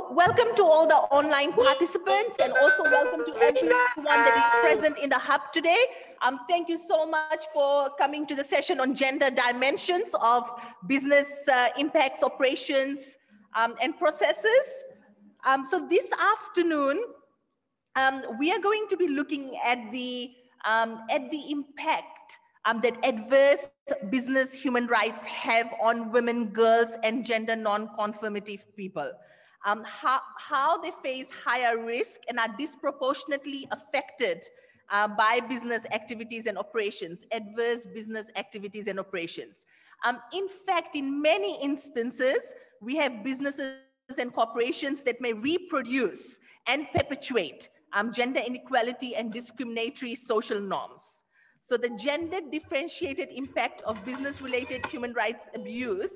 So welcome to all the online participants, and also welcome to everyone that is present in the hub today. Thank you so much for coming to the session on gender dimensions of business impacts, operations, and processes. So this afternoon, we are going to be looking at the impact that adverse business human rights have on women, girls, and gender non-conformative people. How they face higher risk and are disproportionately affected by business activities and operations, adverse business activities and operations. In fact, in many instances, we have businesses and corporations that may reproduce and perpetuate gender inequality and discriminatory social norms. So the gender differentiated impact of business-related human rights abuse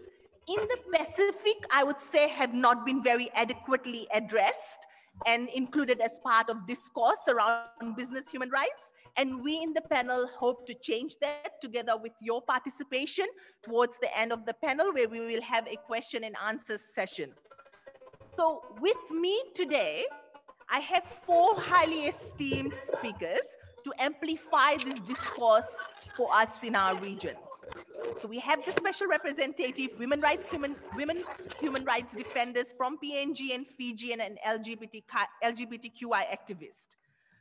in the Pacific, I would say, have not been very adequately addressed and included as part of discourse around business human rights. And we in the panel hope to change that together with your participation towards the end of the panel, where we will have a question and answer session. So with me today, I have 4 highly esteemed speakers to amplify this discourse for us in our region. So we have the special representative, women's human rights defenders from PNG and Fiji, and an LGBTQI activist.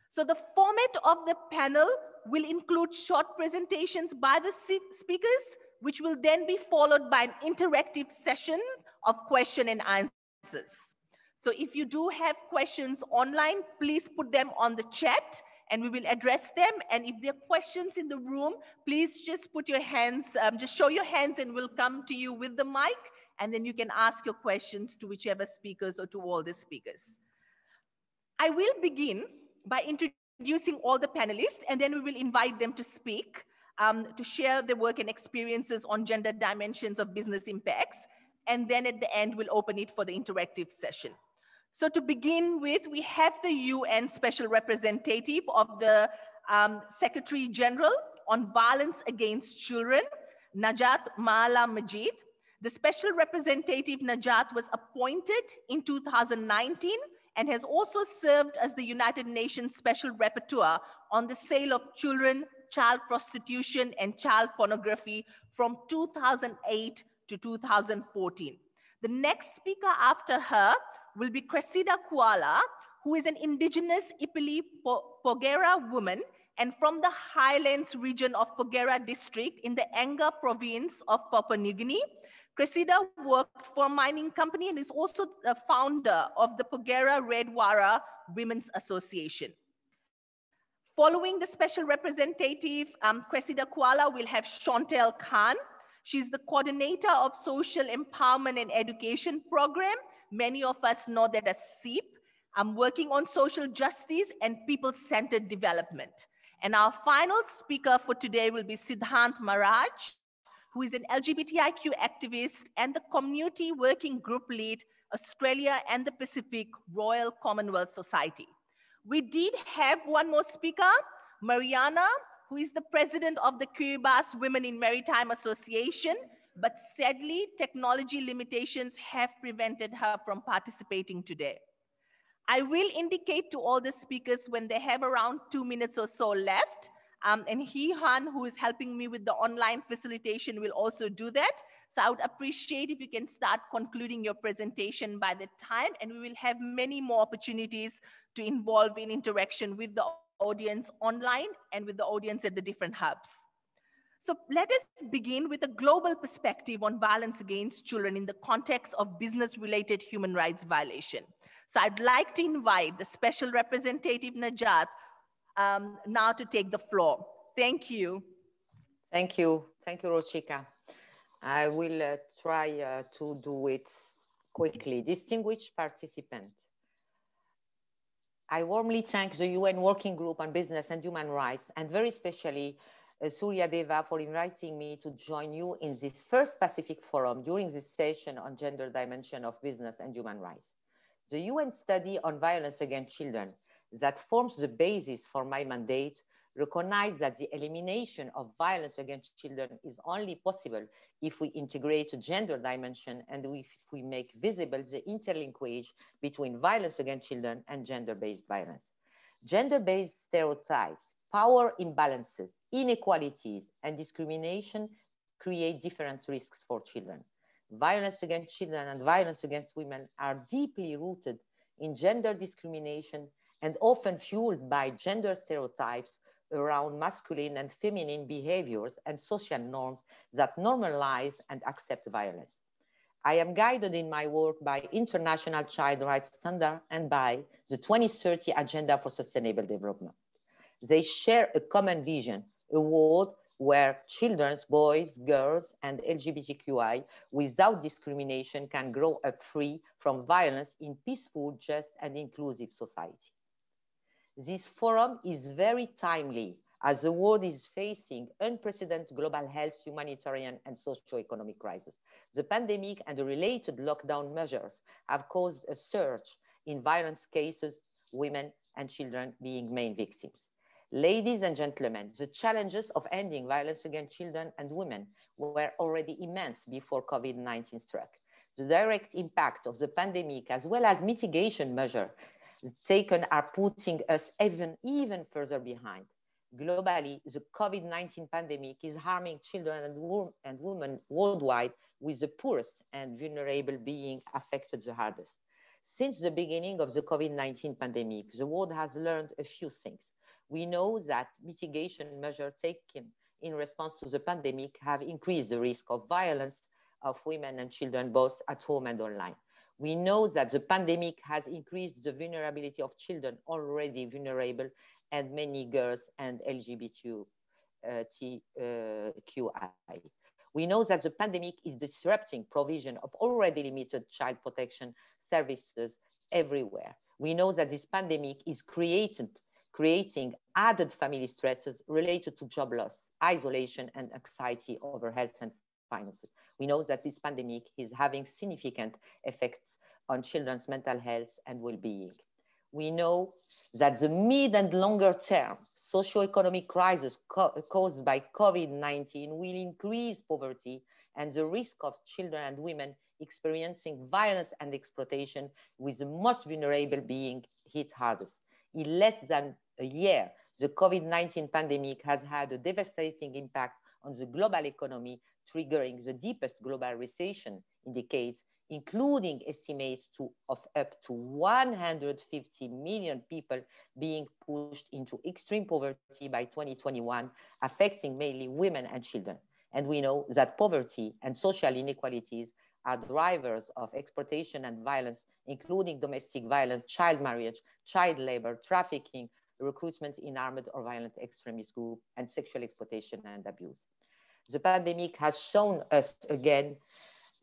So the format of the panel will include short presentations by the speakers, which will then be followed by an interactive session of question and answers. So if you do have questions online, please put them on the chat and we will address them. And if there are questions in the room, please just put your hands, just show your hands and we'll come to you with the mic. And then you can ask your questions to whichever speakers or to all the speakers. I will begin by introducing all the panelists, and then we will invite them to speak, to share their work and experiences on gender dimensions of business impacts. And then at the end, we'll open it for the interactive session. So to begin with, we have the UN Special Representative of the Secretary General on Violence Against Children, Najat Maalla Majid. The Special Representative Najat was appointed in 2019 and has also served as the United Nations Special Rapporteur on the sale of children, child prostitution, and child pornography from 2008 to 2014. The next speaker after her will be Cressida Kuala, who is an indigenous Ipili Porgera woman and from the highlands region of Porgera district in the Anga province of Papua New Guinea. Cressida worked for a mining company and is also the founder of the Porgera Red Wara Women's Association. Following the special representative, Cressida Kuala, will have Chantelle Khan. She's the coordinator of social empowerment and education program. Many of us know that as SEEP. I'm working on social justice and people-centered development. And our final speaker for today will be Sidhant Maharaj, who is an LGBTIQ activist and the community working group lead, Australia and the Pacific Royal Commonwealth Society. We did have one more speaker, Mariana, who is the president of the Kiribati Women in Maritime Association, but sadly, technology limitations have prevented her from participating today. I will indicate to all the speakers when they have around 2 minutes or so left, and Han, who is helping me with the online facilitation, will also do that. So I would appreciate if you can start concluding your presentation by the time, and we will have many more opportunities to involve in interaction with the audience online and with the audience at the different hubs. So let us begin with a global perspective on violence against children in the context of business-related human rights violation. So I'd like to invite the Special Representative Najat now to take the floor. Thank you. Thank you. Thank you, Roshika. I will try to do it quickly. Distinguished participants, I warmly thank the UN Working Group on Business and Human Rights, and very especially Surya Deva, for inviting me to join you in this first Pacific Forum during this session on gender dimension of business and human rights. The UN study on violence against children that forms the basis for my mandate recognize that the elimination of violence against children is only possible if we integrate a gender dimension and if we make visible the interlinkage between violence against children and gender-based violence. Gender-based stereotypes, power imbalances, inequalities, and discrimination create different risks for children. Violence against children and violence against women are deeply rooted in gender discrimination and often fueled by gender stereotypes around masculine and feminine behaviors and social norms that normalize and accept violence. I am guided in my work by international child rights standards and by the 2030 Agenda for Sustainable Development. They share a common vision, a world where children, boys, girls, and LGBTQI without discrimination can grow up free from violence in peaceful, just, and inclusive society. This forum is very timely as the world is facing unprecedented global health, humanitarian, and socio-economic crisis. The pandemic and the related lockdown measures have caused a surge in violence cases, women and children being main victims. Ladies and gentlemen, the challenges of ending violence against children and women were already immense before COVID-19 struck. The direct impact of the pandemic, as well as mitigation measures taken, are putting us even further behind. Globally, the COVID-19 pandemic is harming children and women worldwide, with the poorest and vulnerable being affected the hardest. Since the beginning of the COVID-19 pandemic, the world has learned a few things. We know that mitigation measures taken in response to the pandemic have increased the risk of violence of women and children, both at home and online. We know that the pandemic has increased the vulnerability of children already vulnerable and many girls and LGBTQI. We know that the pandemic is disrupting provision of already limited child protection services everywhere. We know that this pandemic is creating added family stresses related to job loss, isolation, and anxiety over health and finances. We know that this pandemic is having significant effects on children's mental health and well-being. We know that the mid and longer term socioeconomic crisis caused by COVID-19 will increase poverty and the risk of children and women experiencing violence and exploitation, with the most vulnerable being hit hardest. In less than a year, the COVID-19 pandemic has had a devastating impact on the global economy, triggering the deepest global recession in decades, including estimates of up to 150 million people being pushed into extreme poverty by 2021, affecting mainly women and children. And we know that poverty and social inequalities are drivers of exploitation and violence, including domestic violence, child marriage, child labor, trafficking, recruitment in armed or violent extremist groups, and sexual exploitation and abuse. The pandemic has shown us again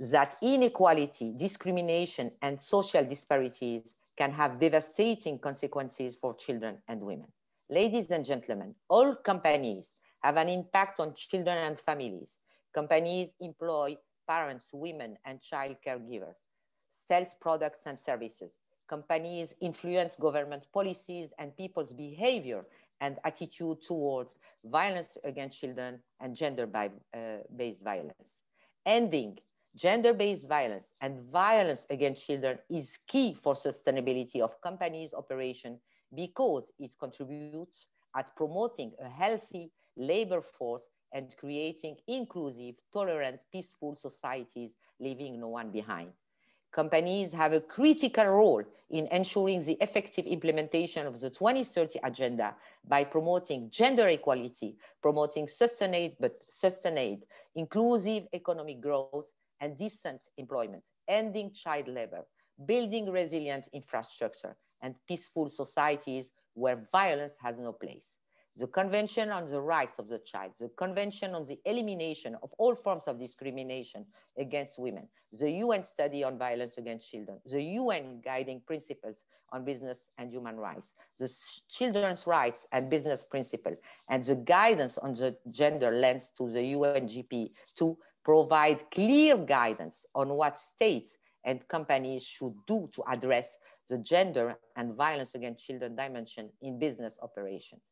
that inequality, discrimination, and social disparities can have devastating consequences for children and women. Ladies and gentlemen, all companies have an impact on children and families. Companies employ parents, women, and child caregivers, sells products and services. Companies influence government policies and people's behavior and attitude towards violence against children and gender-based violence. Ending gender-based violence and violence against children is key for sustainability of companies' operation, because it contributes at promoting a healthy labor force and creating inclusive, tolerant, peaceful societies, leaving no one behind. Companies have a critical role in ensuring the effective implementation of the 2030 Agenda by promoting gender equality, promoting sustained, inclusive economic growth and decent employment, ending child labor, building resilient infrastructure, and peaceful societies where violence has no place. The Convention on the Rights of the Child, the Convention on the Elimination of All Forms of Discrimination against Women, the UN Study on Violence Against Children, the UN Guiding Principles on Business and Human Rights, the Children's Rights and Business Principle, and the guidance on the gender lens to the UNGP to provide clear guidance on what states and companies should do to address the gender and violence against children dimension in business operations.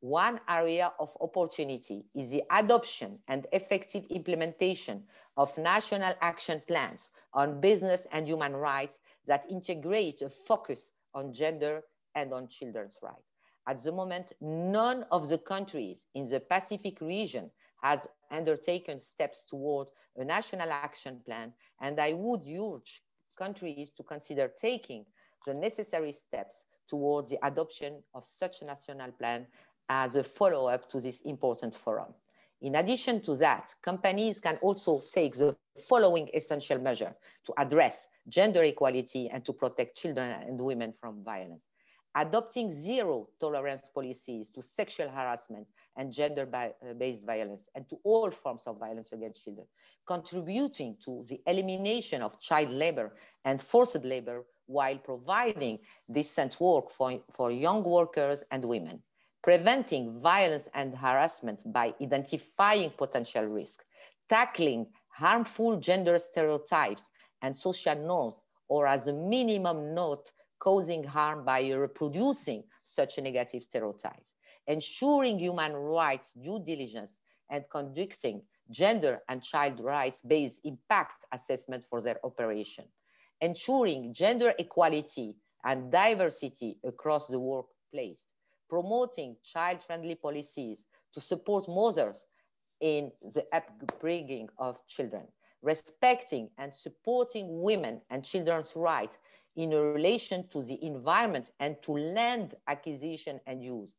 One area of opportunity is the adoption and effective implementation of national action plans on business and human rights that integrate a focus on gender and on children's rights. At the moment, none of the countries in the Pacific region has undertaken steps toward a national action plan, and I would urge countries to consider taking the necessary steps towards the adoption of such a national plan as a follow-up to this important forum. In addition to that, companies can also take the following essential measure to address gender equality and to protect children and women from violence. Adopting zero tolerance policies to sexual harassment and gender-based violence and to all forms of violence against children, contributing to the elimination of child labor and forced labor while providing decent work for young workers and women, preventing violence and harassment by identifying potential risks, tackling harmful gender stereotypes and social norms, or as a minimum not causing harm by reproducing such negative stereotypes, ensuring human rights due diligence and conducting gender and child rights-based impact assessment for their operation, ensuring gender equality and diversity across the workplace, promoting child-friendly policies to support mothers in the upbringing of children, respecting and supporting women and children's rights in relation to the environment and to land acquisition and use,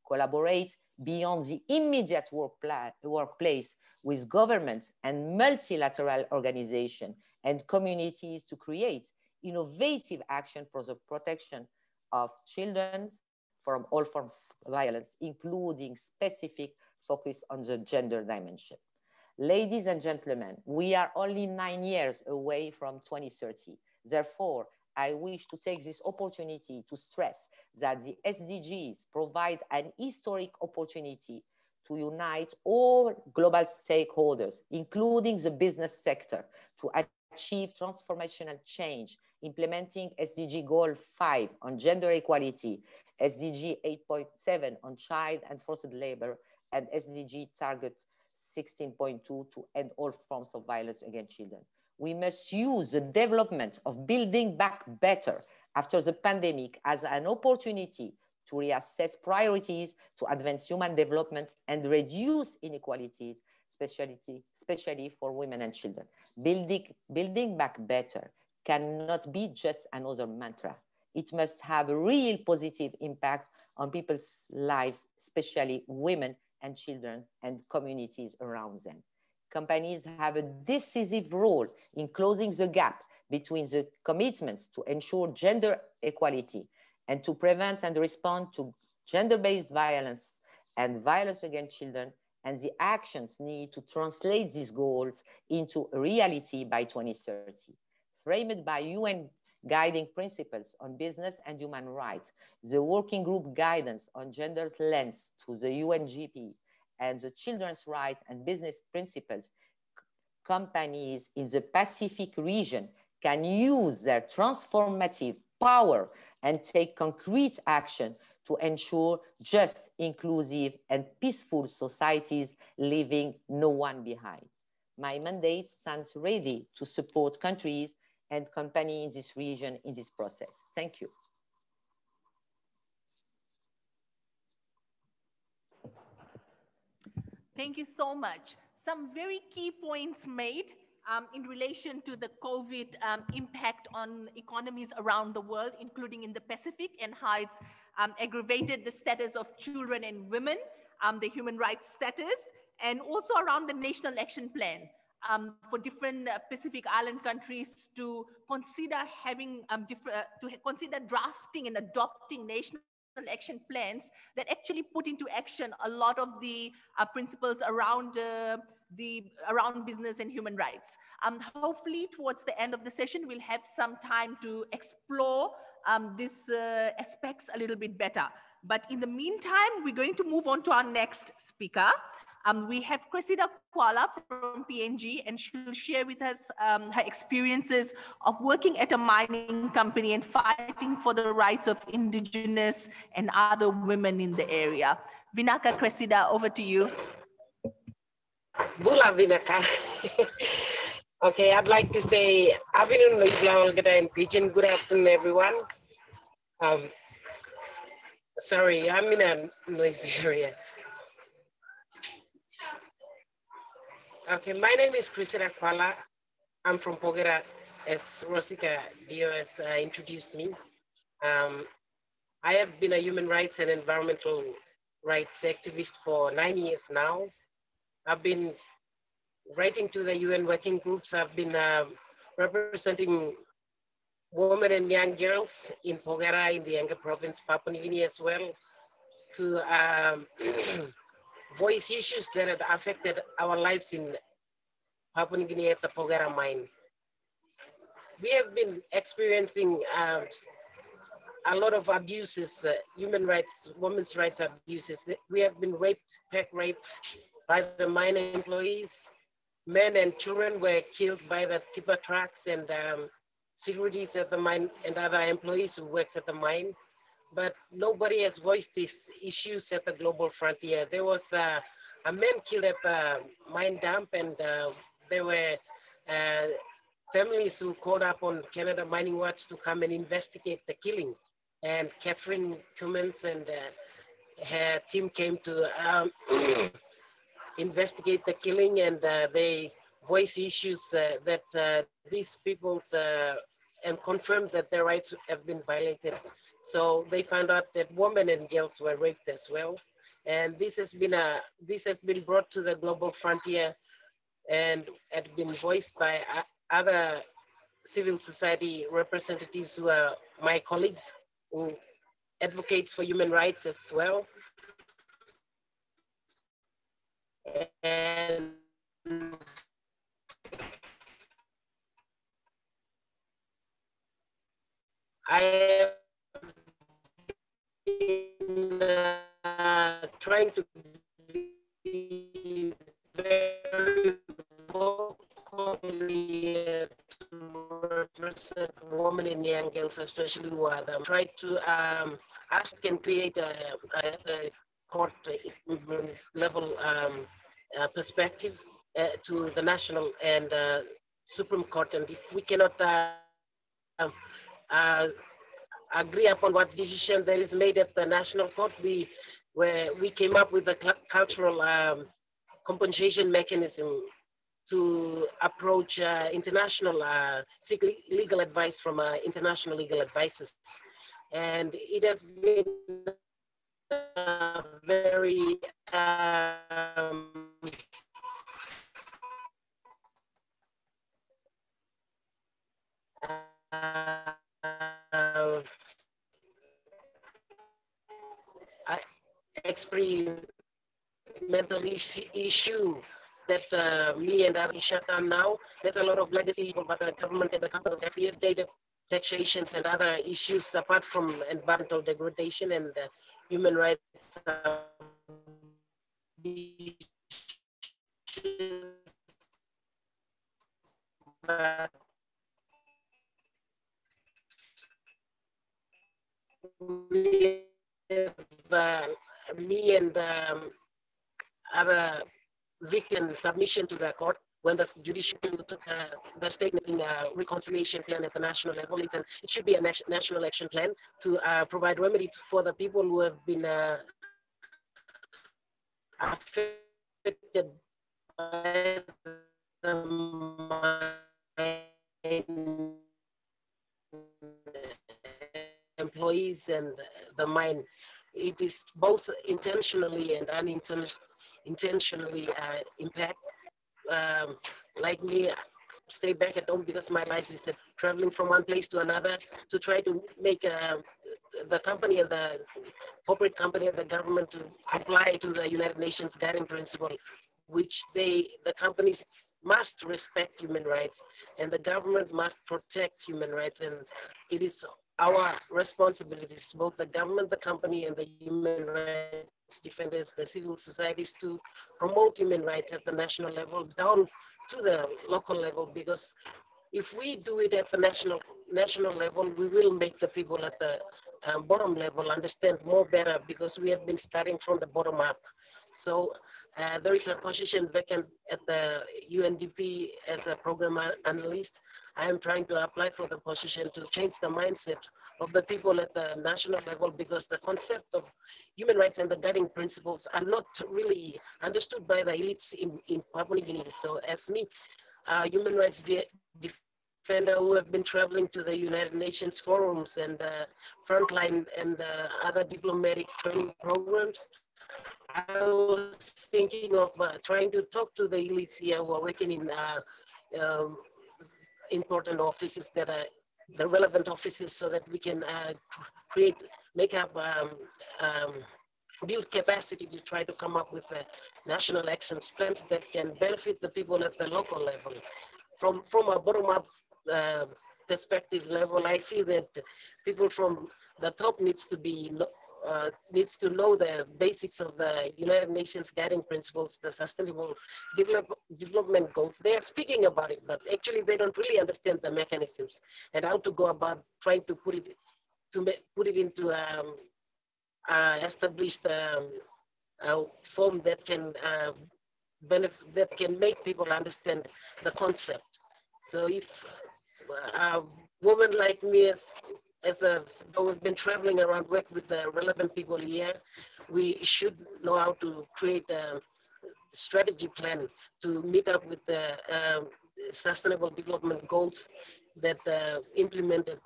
collaborate beyond the immediate workplace with governments and multilateral organizations and communities to create innovative action for the protection of children from all forms of violence, including specific focus on the gender dimension. Ladies and gentlemen, we are only 9 years away from 2030. Therefore, I wish to take this opportunity to stress that the SDGs provide an historic opportunity to unite all global stakeholders, including the business sector, to achieve transformational change, implementing SDG Goal 5 on gender equality, SDG 8.7 on child and forced labor, and SDG Target 16.2 to end all forms of violence against children. We must use the development of building back better after the pandemic as an opportunity to reassess priorities to advance human development and reduce inequalities, especially for women and children. Building back better cannot be just another mantra. It must have a real positive impact on people's lives, especially women and children and communities around them. Companies have a decisive role in closing the gap between the commitments to ensure gender equality and to prevent and respond to gender-based violence and violence against children, and the actions needed to translate these goals into reality by 2030. Framed by UN guiding principles on business and human rights, the working group guidance on gender lens to the UNGP, and the children's rights and business principles, companies in the Pacific region can use their transformative power and take concrete action to ensure just, inclusive, and peaceful societies, leaving no one behind. My mandate stands ready to support countries and companies in this region in this process. Thank you. Thank you so much. Some very key points made in relation to the COVID impact on economies around the world, including in the Pacific, and how it's aggravated the status of children and women, the human rights status, and also around the national action plan for different Pacific Island countries to consider having consider drafting and adopting national action plans that actually put into action a lot of the principles around around business and human rights. Hopefully towards the end of the session, we'll have some time to explore these aspects a little bit better. But in the meantime, we're going to move on to our next speaker, We have Cressida from PNG, and she'll share with us her experiences of working at a mining company and fighting for the rights of indigenous and other women in the area. Vinaka, Cressida, over to you. Bula Vinaka. Okay, I'd like to say, in Pigeon. Good afternoon, everyone. Sorry, I'm in a noisy area. Okay, my name is Cressida Kuala. I'm from Porgera, as Roshika Deo has introduced me. I have been a human rights and environmental rights activist for 9 years now. I've been writing to the UN working groups. I've been representing women and young girls in Porgera in the Yanga province, Papua New Guinea as well, to voice issues that have affected our lives in Papua New Guinea at the Porgera mine. We have been experiencing a lot of abuses, human rights, women's rights abuses. We have been raped, pack raped by the mine employees. Men and children were killed by the tipper trucks and securities at the mine and other employees who works at the mine. But nobody has voiced these issues at the global frontier. There was a man killed at the mine dump, and there were families who called up on Canada Mining Watch to come and investigate the killing. And Catherine Cummins and her team came to investigate the killing, and they voice issues that these people's and confirmed that their rights have been violated. So they found out that women and girls were raped as well. And this has been brought to the global frontier and had been voiced by other civil society representatives who are my colleagues who advocates for human rights as well. And I have been trying to be very vocally to represent women and young girls, especially who are them. Try to ask and create a court level perspective to the national and Supreme Court. And if we cannot agree upon what decision that is made at the national court, we came up with a cultural compensation mechanism to approach international, seek legal advice from international legal advisors. And it has been very experimental issue that me and others shut down now. There's a lot of legacy about the government and the company of FES data, taxations and other issues apart from environmental degradation and human rights me and other victim submission to the court when the judiciary took the statement in a reconciliation plan at the national level. It should be a national action plan to provide remedy for the people who have been affected by the employees and the mine. It is both intentionally and unintentionally impact. Like me, stay back at home because my life is traveling from one place to another to try to make the company and the corporate company and the government to comply to the United Nations guiding principle, which the companies must respect human rights and the government must protect human rights. And it is our responsibilities, both the government, the company, and the human rights defenders, the civil societies, to promote human rights at the national level down to the local level, because if we do it at the national level, we will make the people at the bottom level understand more better, because we have been starting from the bottom up. So there is a position vacant at the UNDP as a program analyst. I am trying to apply for the position to change the mindset of the people at the national level, because the concept of human rights and the guiding principles are not really understood by the elites in Papua New Guinea. So as me, human rights defender who have been traveling to the United Nations forums and frontline and other diplomatic training programs, I was thinking of trying to talk to the elites here who are working in important offices that are the relevant offices, so that we can build capacity to try to come up with national action plans that can benefit the people at the local level. From a bottom-up perspective level, I see that people from the top needs to know the basics of the United Nations guiding principles, the sustainable development goals. They are speaking about it, but actually they don't really understand the mechanisms and how to go about trying to put it into established form that can that can make people understand the concept. So if a woman like me, though we've been traveling around, work with the relevant people here, we should know how to create a strategy plan to meet up with the sustainable development goals that implemented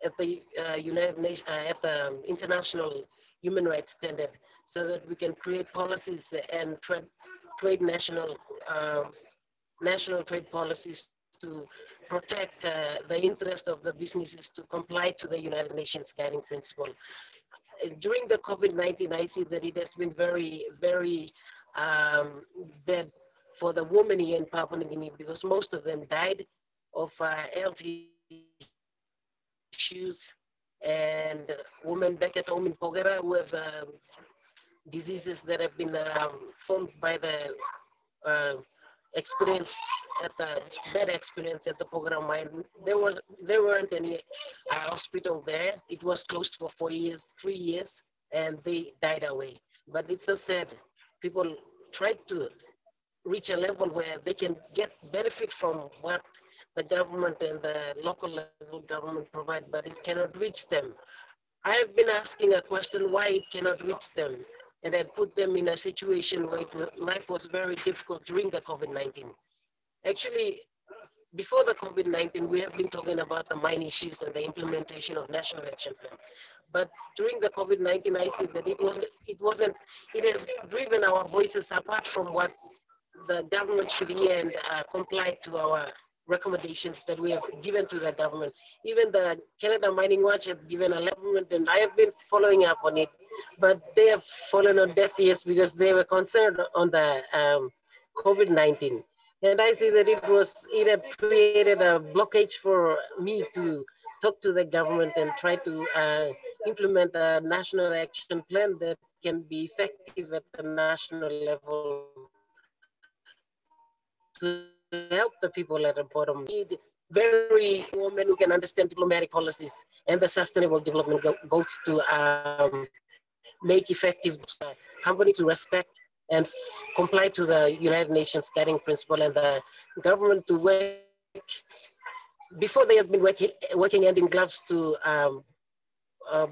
at the United Nations, at the international human rights standard, so that we can create policies and trade national trade policies to protect the interest of the businesses to comply to the United Nations guiding principle. During the COVID-19, I see that it has been very, very bad for the women here in Papua New Guinea, because most of them died of health issues, and women back at home in Porgera who have diseases that have been formed by the experience at the bad experience at the Porgera mine. There weren't any hospital there. It was closed for 3 years, and they died away. But it's so sad. People tried to reach a level where they can get benefit from what the government and the local level government provide, but it cannot reach them. I have been asking a question why it cannot reach them, and I put them in a situation where life was very difficult during the COVID-19. Actually, before the COVID-19, we have been talking about the mine issues and the implementation of national action plan. But during the COVID-19, I see that it has driven our voices apart from what the government should hear and comply to our recommendations that we have given to the government. Even the Canada Mining Watch has given a government, and I have been following up on it, but they have fallen on deaf ears because they were concerned on the COVID-19. And I see that it had created a blockage for me to talk to the government and try to implement a national action plan that can be effective at the national level to help the people at the bottom. Need very women who can understand diplomatic policies and the sustainable development goals to make effective company to respect and comply to the United Nations guiding principle, and the government to work, before they have been working hand in gloves to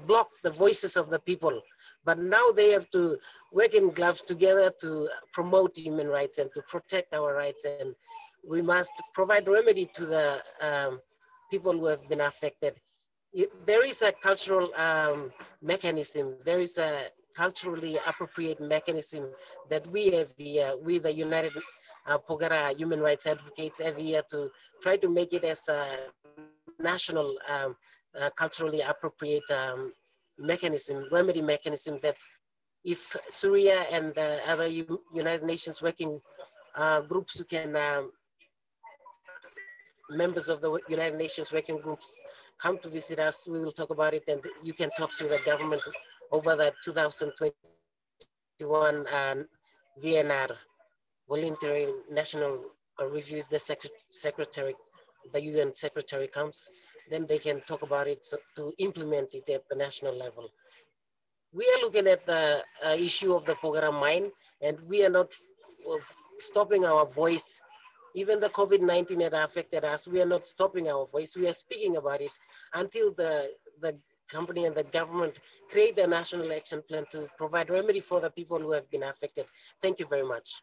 block the voices of the people. But now they have to work in gloves together to promote human rights and to protect our rights. And we must provide remedy to the people who have been affected. There is a cultural mechanism. There is a culturally appropriate mechanism that we have here, we the United Porgera Human Rights Advocates every year, to try to make it as a national culturally appropriate mechanism, remedy mechanism, that if Syria and other United Nations working groups who can, members of the United Nations working groups come to visit us. We will talk about it, and you can talk to the government over the 2021 VNR, Voluntary National Review. If the secretary, the UN secretary comes, then they can talk about it to implement it at the national level. We are looking at the issue of the Porgera mine, and we are not stopping our voice. Even the COVID-19 that affected us, we are not stopping our voice. We are speaking about it until the company and the government create a national action plan to provide remedy for the people who have been affected. Thank you very much.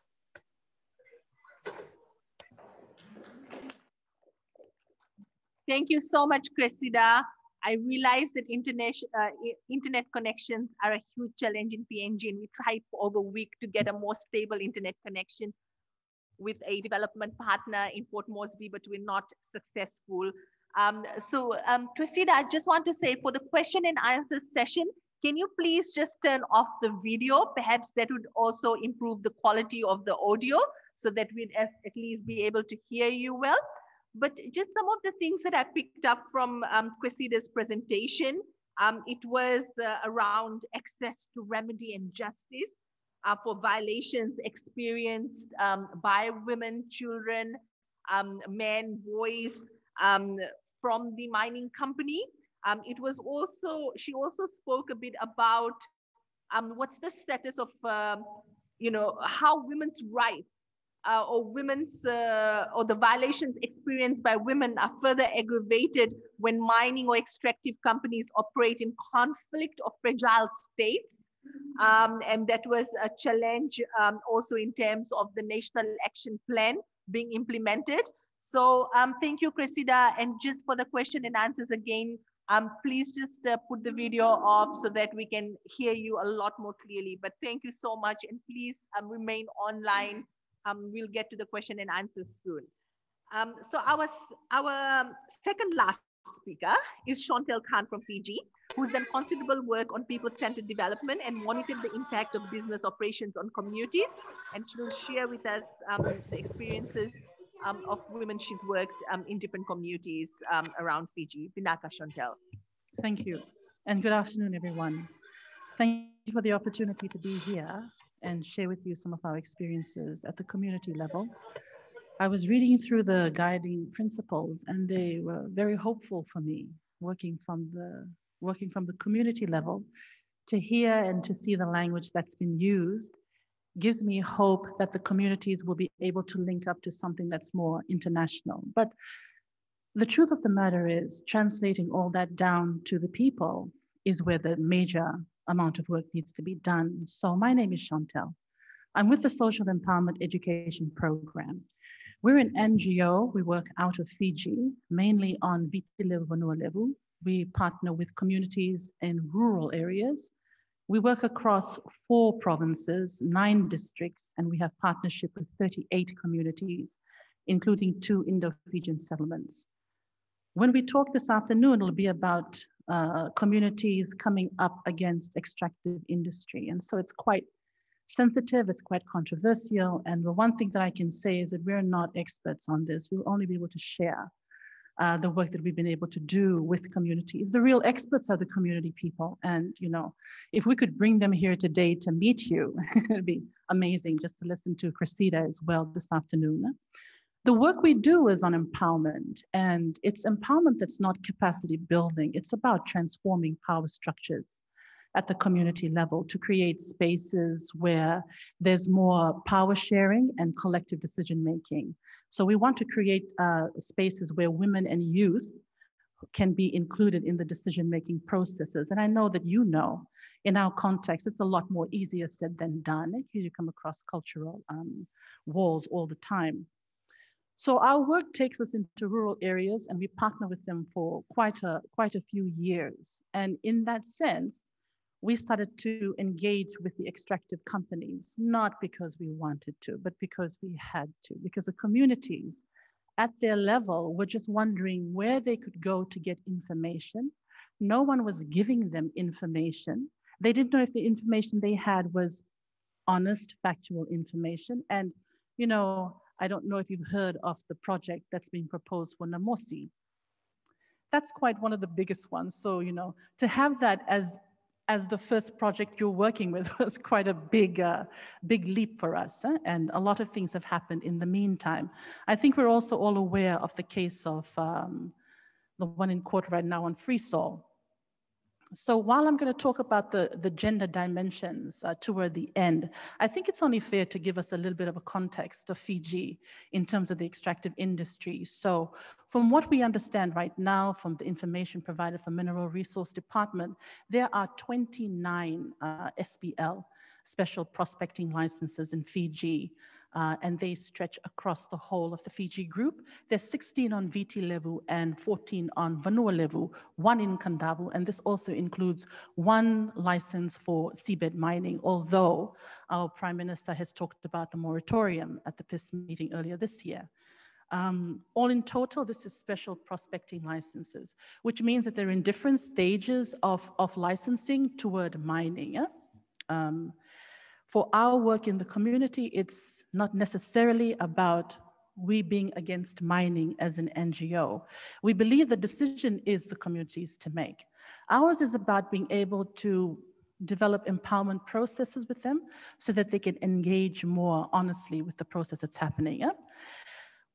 Thank you so much, Cressida. I realize that internet connections are a huge challenge in PNG, and we tried for over a week to get a more stable internet connection with a development partner in Port Moresby, but we're not successful. Cressida, I just want to say, for the question and answer session, can you please just turn off the video? Perhaps that would also improve the quality of the audio so that we'd at least be able to hear you well. But just some of the things that I picked up from Cressida's presentation, it was around access to remedy and justice for violations experienced by women, children, men, boys from the mining company. She also spoke a bit about what's the status of, how women's rights or the violations experienced by women are further aggravated when mining or extractive companies operate in conflict or fragile states. And that was a challenge also in terms of the National Action Plan being implemented. So thank you, Cressida. And just for the question and answers again, please just put the video off so that we can hear you a lot more clearly. But thank you so much, and please remain online. We'll get to the question and answers soon. So our second last speaker is Chantelle from Fiji, who's done considerable work on people-centered development and monitored the impact of business operations on communities. And she will share with us the experiences of women she's worked in different communities around Fiji. Vinaka, Chantelle. Thank you. And good afternoon, everyone. Thank you for the opportunity to be here and share with you some of our experiences at the community level. I was reading through the guiding principles, and they were very hopeful for me, working from the community level. To hear and to see the language that's been used gives me hope that the communities will be able to link up to something that's more international. But the truth of the matter is, translating all that down to the people is where the major amount of work needs to be done. So my name is Chantelle. I'm with the Social Empowerment Education Program. We're an NGO. We work out of Fiji, mainly on Viti level, Vanua level. We partner with communities in rural areas. We work across 4 provinces, 9 districts, and we have partnership with 38 communities, including 2 Indo-Fijian settlements. When we talk this afternoon, it'll be about communities coming up against extractive industry. And so it's quite sensitive, it's quite controversial. And the one thing that I can say is that we're not experts on this. We'll only be able to share the work that we've been able to do with communities. The real experts are the community people. And, if we could bring them here today to meet you, it'd be amazing just to listen to Cressida as well this afternoon. The work we do is on empowerment, and it's empowerment that's not capacity building. It's about transforming power structures at the community level to create spaces where there's more power sharing and collective decision making. So we want to create spaces where women and youth can be included in the decision-making processes. And I know that in our context, it's a lot more easier said than done because you come across cultural walls all the time. So our work takes us into rural areas, and we partner with them for quite a few years. And in that sense, we started to engage with the extractive companies, not because we wanted to, but because we had to, because the communities at their level were just wondering where they could go to get information. No one was giving them information. They didn't know if the information they had was honest, factual information. And, I don't know if you've heard of the project that's being proposed for Namosi. that's quite one of the biggest ones. So, you know, to have that as the first project you're working with was quite a big leap for us. And a lot of things have happened in the meantime. I think we're also all aware of the case of the one in court right now on free soul. So while I'm going to talk about the gender dimensions toward the end, I think it's only fair to give us a little bit of a context of Fiji in terms of the extractive industry. So from what we understand right now from the information provided from Mineral Resource Department, there are 29 SPL, special prospecting licenses in Fiji. And they stretch across the whole of the Fiji group. There's 16 on VT level and 14 on Vanua level, 1 in Kandavu, and this also includes 1 license for seabed mining, although our Prime Minister has talked about the moratorium at the PIS meeting earlier this year. All in total, this is special prospecting licenses, which means that they're in different stages of licensing toward mining. Yeah? For our work in the community, it's not necessarily about we being against mining as an NGO. We believe the decision is the community's to make. Ours is about being able to develop empowerment processes with them so that they can engage more honestly with the process that's happening. Yeah?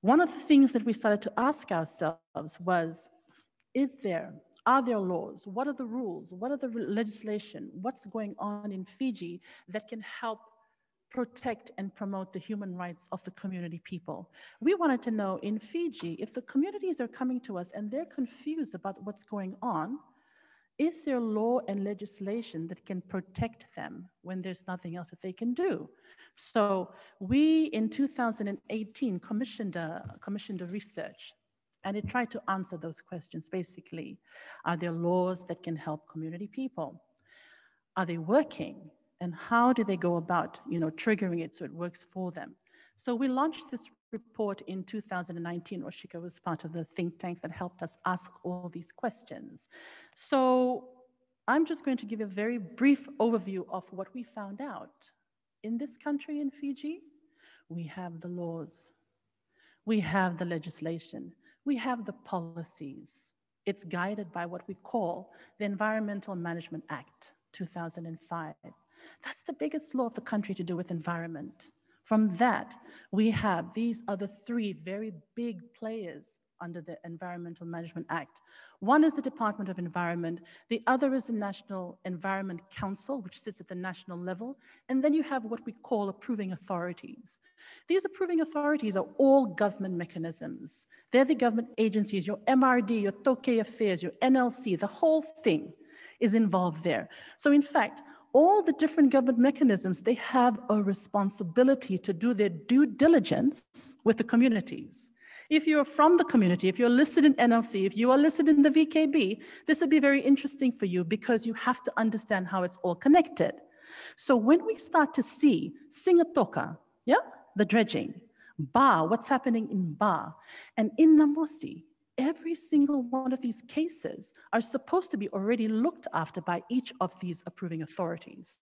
One of the things that we started to ask ourselves was, are there laws? What are the rules? What are the legislation? What's going on in Fiji that can help protect and promote the human rights of the community people? We wanted to know in Fiji, if the communities are coming to us and they're confused about what's going on, is there law and legislation that can protect them when there's nothing else that they can do? So we, in 2018, commissioned a research, and it tried to answer those questions, basically. Are there laws that can help community people? Are they working? And how do they go about, triggering it so it works for them? So we launched this report in 2019. Roshika was part of the think tank that helped us ask all these questions. So I'm just going to give a very brief overview of what we found out. In this country, in Fiji, we have the laws. We have the legislation. We have the policies. It's guided by what we call the Environmental Management Act, 2005. That's the biggest law of the country to do with environment. From that, we have these other 3 very big players under the Environmental Management Act. One is the Department of Environment. The other is the National Environment Council, which sits at the national level. And then you have what we call approving authorities. These approving authorities are all government mechanisms. They're the government agencies, your MRD, your Toke Affairs, your NLC, the whole thing is involved there. So in fact, all the different government mechanisms, they have a responsibility to do their due diligence with the communities. If you're from the community, if you're listed in NLC, if you are listed in the VKB, this would be very interesting for you because you have to understand how it's all connected. So when we start to see Singatoka, yeah, the dredging, Ba, what's happening in Ba, and in Namosi, every single one of these cases are supposed to be already looked after by each of these approving authorities,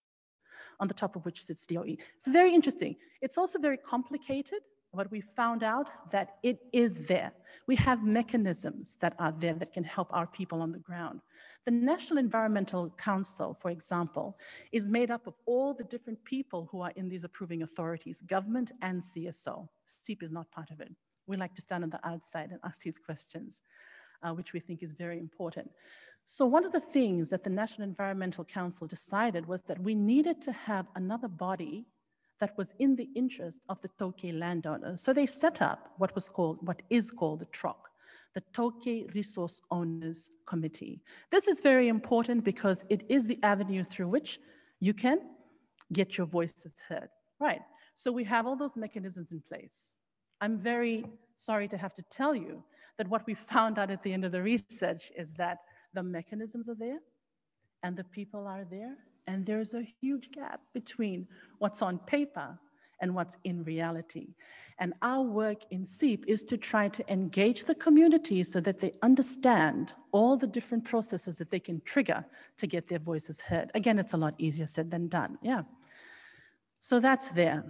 on the top of which sits DOE. It's very interesting. It's also very complicated. What we found out that it is there. We have mechanisms that are there that can help our people on the ground. The National Environmental Council, for example, is made up of all the different people who are in these approving authorities, government and CSO. SEEP is not part of it. We like to stand on the outside and ask these questions, which we think is very important. So one of the things that the National Environmental Council decided was that we needed to have another body that was in the interest of the Toke landowners. So they set up what is called the TROC, the Toke Resource Owners Committee. This is very important because it is the avenue through which you can get your voices heard. Right, so we have all those mechanisms in place. I'm very sorry to have to tell you that what we found out at the end of the research is that the mechanisms are there and the people are there, and there's a huge gap between what's on paper and what's in reality. And our work in SEEP is to try to engage the community so that they understand all the different processes that they can trigger to get their voices heard. Again, it's a lot easier said than done, yeah. So that's there.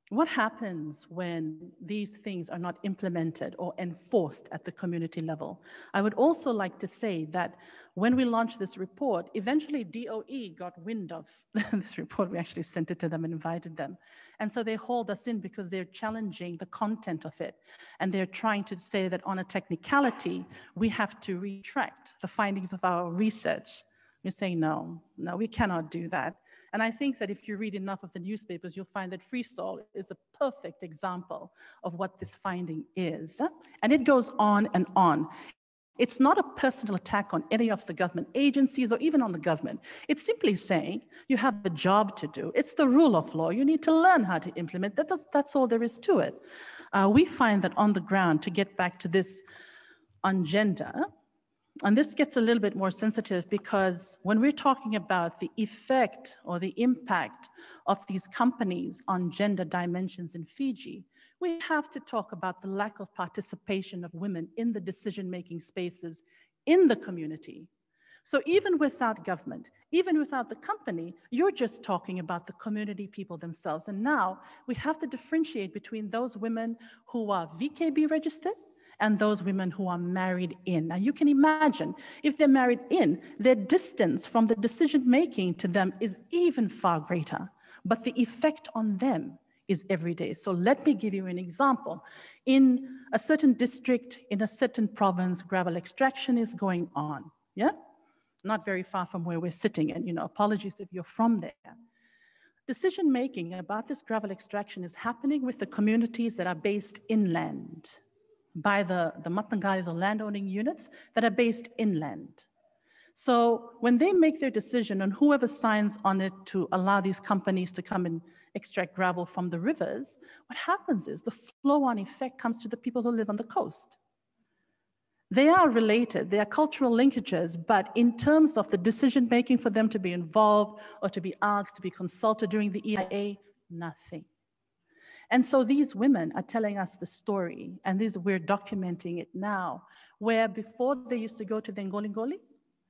What happens when these things are not implemented or enforced at the community level? I would also like to say that when we launched this report, eventually DOE got wind of this report. We actually sent it to them and invited them. And so they hauled us in because they're challenging the content of it. And they're trying to say that on a technicality, we have to retract the findings of our research. We're saying, no, we cannot do that. And I think that if you read enough of the newspapers, you'll find that Freestall is a perfect example of what this finding is. And it goes on and on. It's not a personal attack on any of the government agencies or even on the government. It's simply saying you have a job to do. It's the rule of law. You need to learn how to implement. That's all there is to it. We find that on the ground, to get back to this on gender, and this gets a little bit more sensitive because when we're talking about the effect or the impact of these companies on gender dimensions in Fiji, we have to talk about the lack of participation of women in the decision-making spaces in the community. So even without government, even without the company, you're just talking about the community people themselves. And now we have to differentiate between those women who are VKB registered and those women who are married in. Now you can imagine, if they're married in, their distance from the decision-making to them is even far greater, but the effect on them is every day. So let me give you an example. In a certain district, in a certain province, gravel extraction is going on, yeah? Not very far from where we're sitting, and apologies if you're from there. Decision-making about this gravel extraction is happening with the communities that are based inland, by the Matangalis or landowning units that are based inland. So when they make their decision on whoever signs on it to allow these companies to come and extract gravel from the rivers, what happens is the flow-on effect comes to the people who live on the coast. They are related, they are cultural linkages, but in terms of the decision-making for them to be involved or to be asked, to be consulted during the EIA, nothing. And so these women are telling us the story, and we're documenting it now, where before they used to go to the Ngolingoli,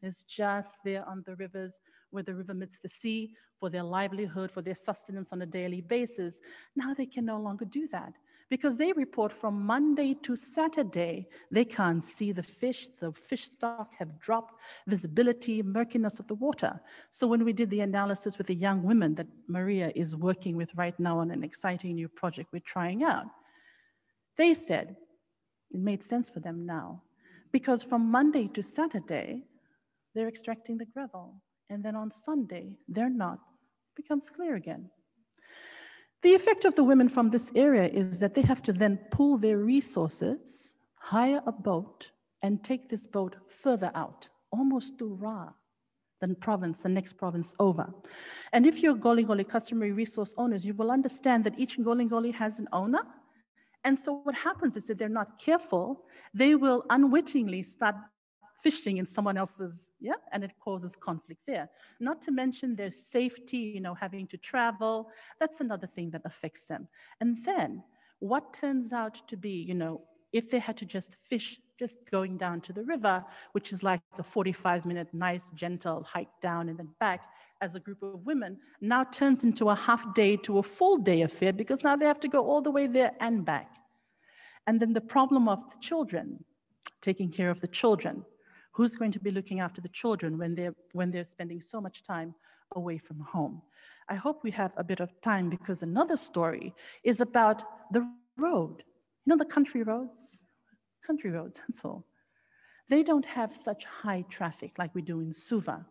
it's just there on the rivers where the river meets the sea for their livelihood, for their sustenance on a daily basis. Now they can no longer do that because they report from Monday to Saturday, they can't see the fish stock have dropped, visibility, murkiness of the water. So when we did the analysis with the young women that Maria is working with right now on an exciting new project we're trying out, they said it made sense for them now because from Monday to Saturday, they're extracting the gravel. And then on Sunday, they're not. It becomes clear again. The effect of the women from this area is that they have to then pool their resources, hire a boat, and take this boat further out, almost to Ra, the next province over. And if you're Ngolingoli customary resource owners, you will understand that each Ngolingoli has an owner. And so what happens is that they're not careful, they will unwittingly start fishing in someone else's, and it causes conflict there. Not to mention their safety, having to travel. That's another thing that affects them. And then what turns out to be, if they had to just fish, just going down to the river, which is like a 45-minute nice, gentle hike down and then back as a group of women, now turns into a half day to a full day affair because now they have to go all the way there and back. And then the problem of the children, taking care of the children. Who's going to be looking after the children when they're spending so much time away from home? I hope we have a bit of time because another story is about the road. The country roads? Country roads, that's all. They don't have such high traffic like we do in Suva.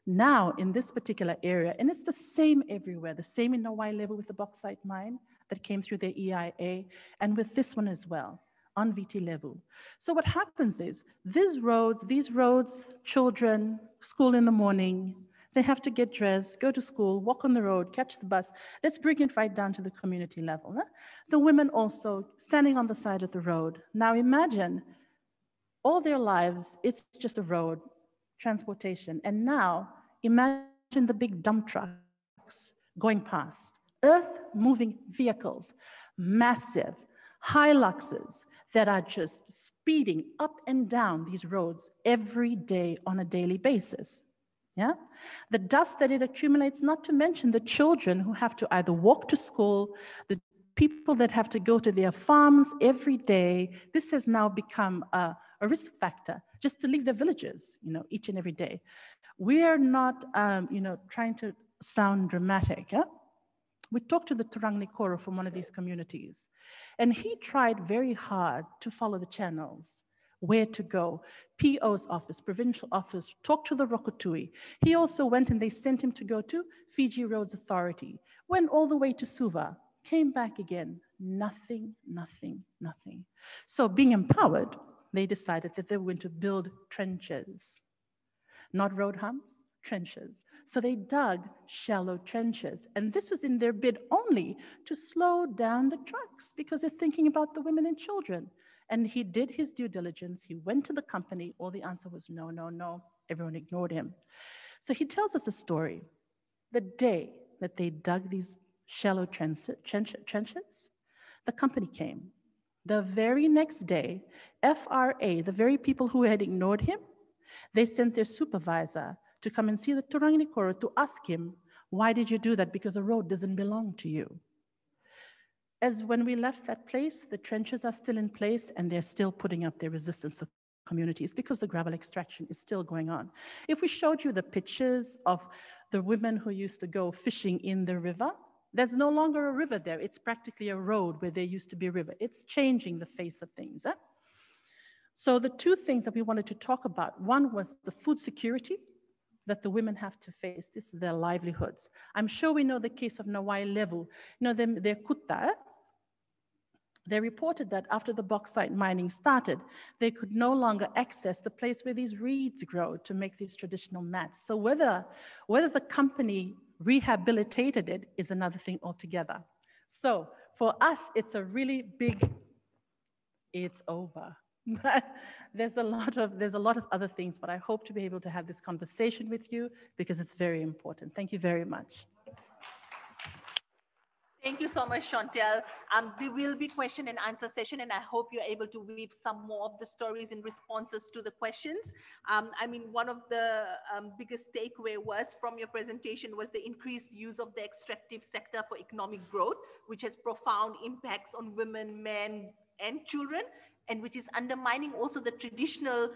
Now, in this particular area, and it's the same everywhere, the same in Hawaii level with the bauxite mine that came through the EIA, and with this one as well. On VT level. So what happens is these roads, children, school in the morning, they have to get dressed, go to school, walk on the road, catch the bus. Let's bring it right down to the community level. Huh? The women also standing on the side of the road. Now imagine all their lives, it's just a road, transportation. And now imagine the big dump trucks going past, earth-moving vehicles, massive, Hiluxes that are just speeding up and down these roads every day on a daily basis. Yeah, the dust that it accumulates, not to mention the children who have to either walk to school, the people that have to go to their farms every day. This has now become a risk factor just to leave their villages, each and every day. We are not, trying to sound dramatic. Yeah? We talked to the Turangnikoro from one of these communities, and he tried very hard to follow the channels, where to go. PO's office, provincial office, talked to the Rokutui. He also went and they sent him to go to Fiji Roads Authority, went all the way to Suva, came back again, nothing, nothing, nothing. So being empowered, they decided that they were going to build trenches, not road humps, trenches. So they dug shallow trenches. And this was in their bid only to slow down the trucks because they're thinking about the women and children. And he did his due diligence. He went to the company. All the answer was no, no, no. Everyone ignored him. So he tells us a story. The day that they dug these shallow trenches, the company came. The very next day, FRA, the very people who had ignored him, they sent their supervisor to come and see the Turangnikoro to ask him, why did you do that? Because the road doesn't belong to you. As when we left that place, the trenches are still in place and they're still putting up their resistance to communities because the gravel extraction is still going on. If we showed you the pictures of the women who used to go fishing in the river, there's no longer a river there. It's practically a road where there used to be a river. It's changing the face of things. So the two things that we wanted to talk about, one was the food security that the women have to face. This is their livelihoods. I'm sure we know the case of Nawai Level. Their kutta, they reported that after the bauxite mining started, they could no longer access the place where these reeds grow to make these traditional mats. So whether the company rehabilitated it is another thing altogether. So for us, it's a really big, it's over. But there's a lot of other things, but I hope to be able to have this conversation with you because it's very important. Thank you very much. Thank you so much, Chantelle. There will be question and answer session, and I hope you're able to weave some more of the stories in responses to the questions. One of the biggest takeaway was from your presentation was the increased use of the extractive sector for economic growth, which has profound impacts on women, men, and children, and which is undermining also the traditional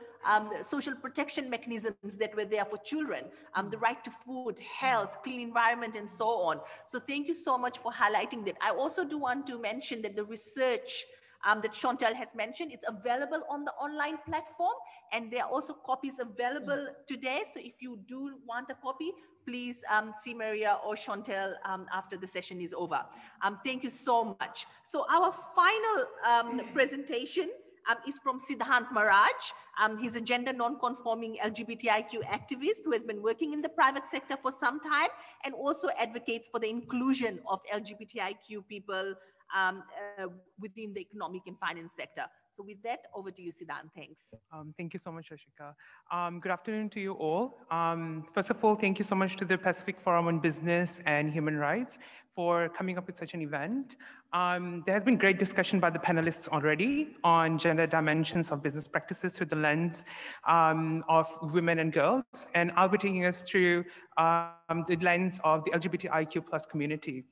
social protection mechanisms that were there for children, the right to food, health, clean environment, and so on. So thank you so much for highlighting that. I also do want to mention that the research that Chantelle has mentioned, it's available on the online platform, and there are also copies available today. So if you do want a copy, please see Maria or Chantelle after the session is over. Thank you so much. So our final presentation is from Sidhant Maharaj. He's a gender non-conforming LGBTIQ activist who has been working in the private sector for some time and also advocates for the inclusion of LGBTIQ people within the economic and finance sector. So with that, over to you, Sidhant. Thanks. Thank you so much, Roshika. Good afternoon to you all. First of all, thank you so much to the Pacific Forum on Business and Human Rights for coming up with such an event. There has been great discussion by the panelists already on gender dimensions of business practices through the lens of women and girls, and I'll be taking us through the lens of the LGBTIQ+ community.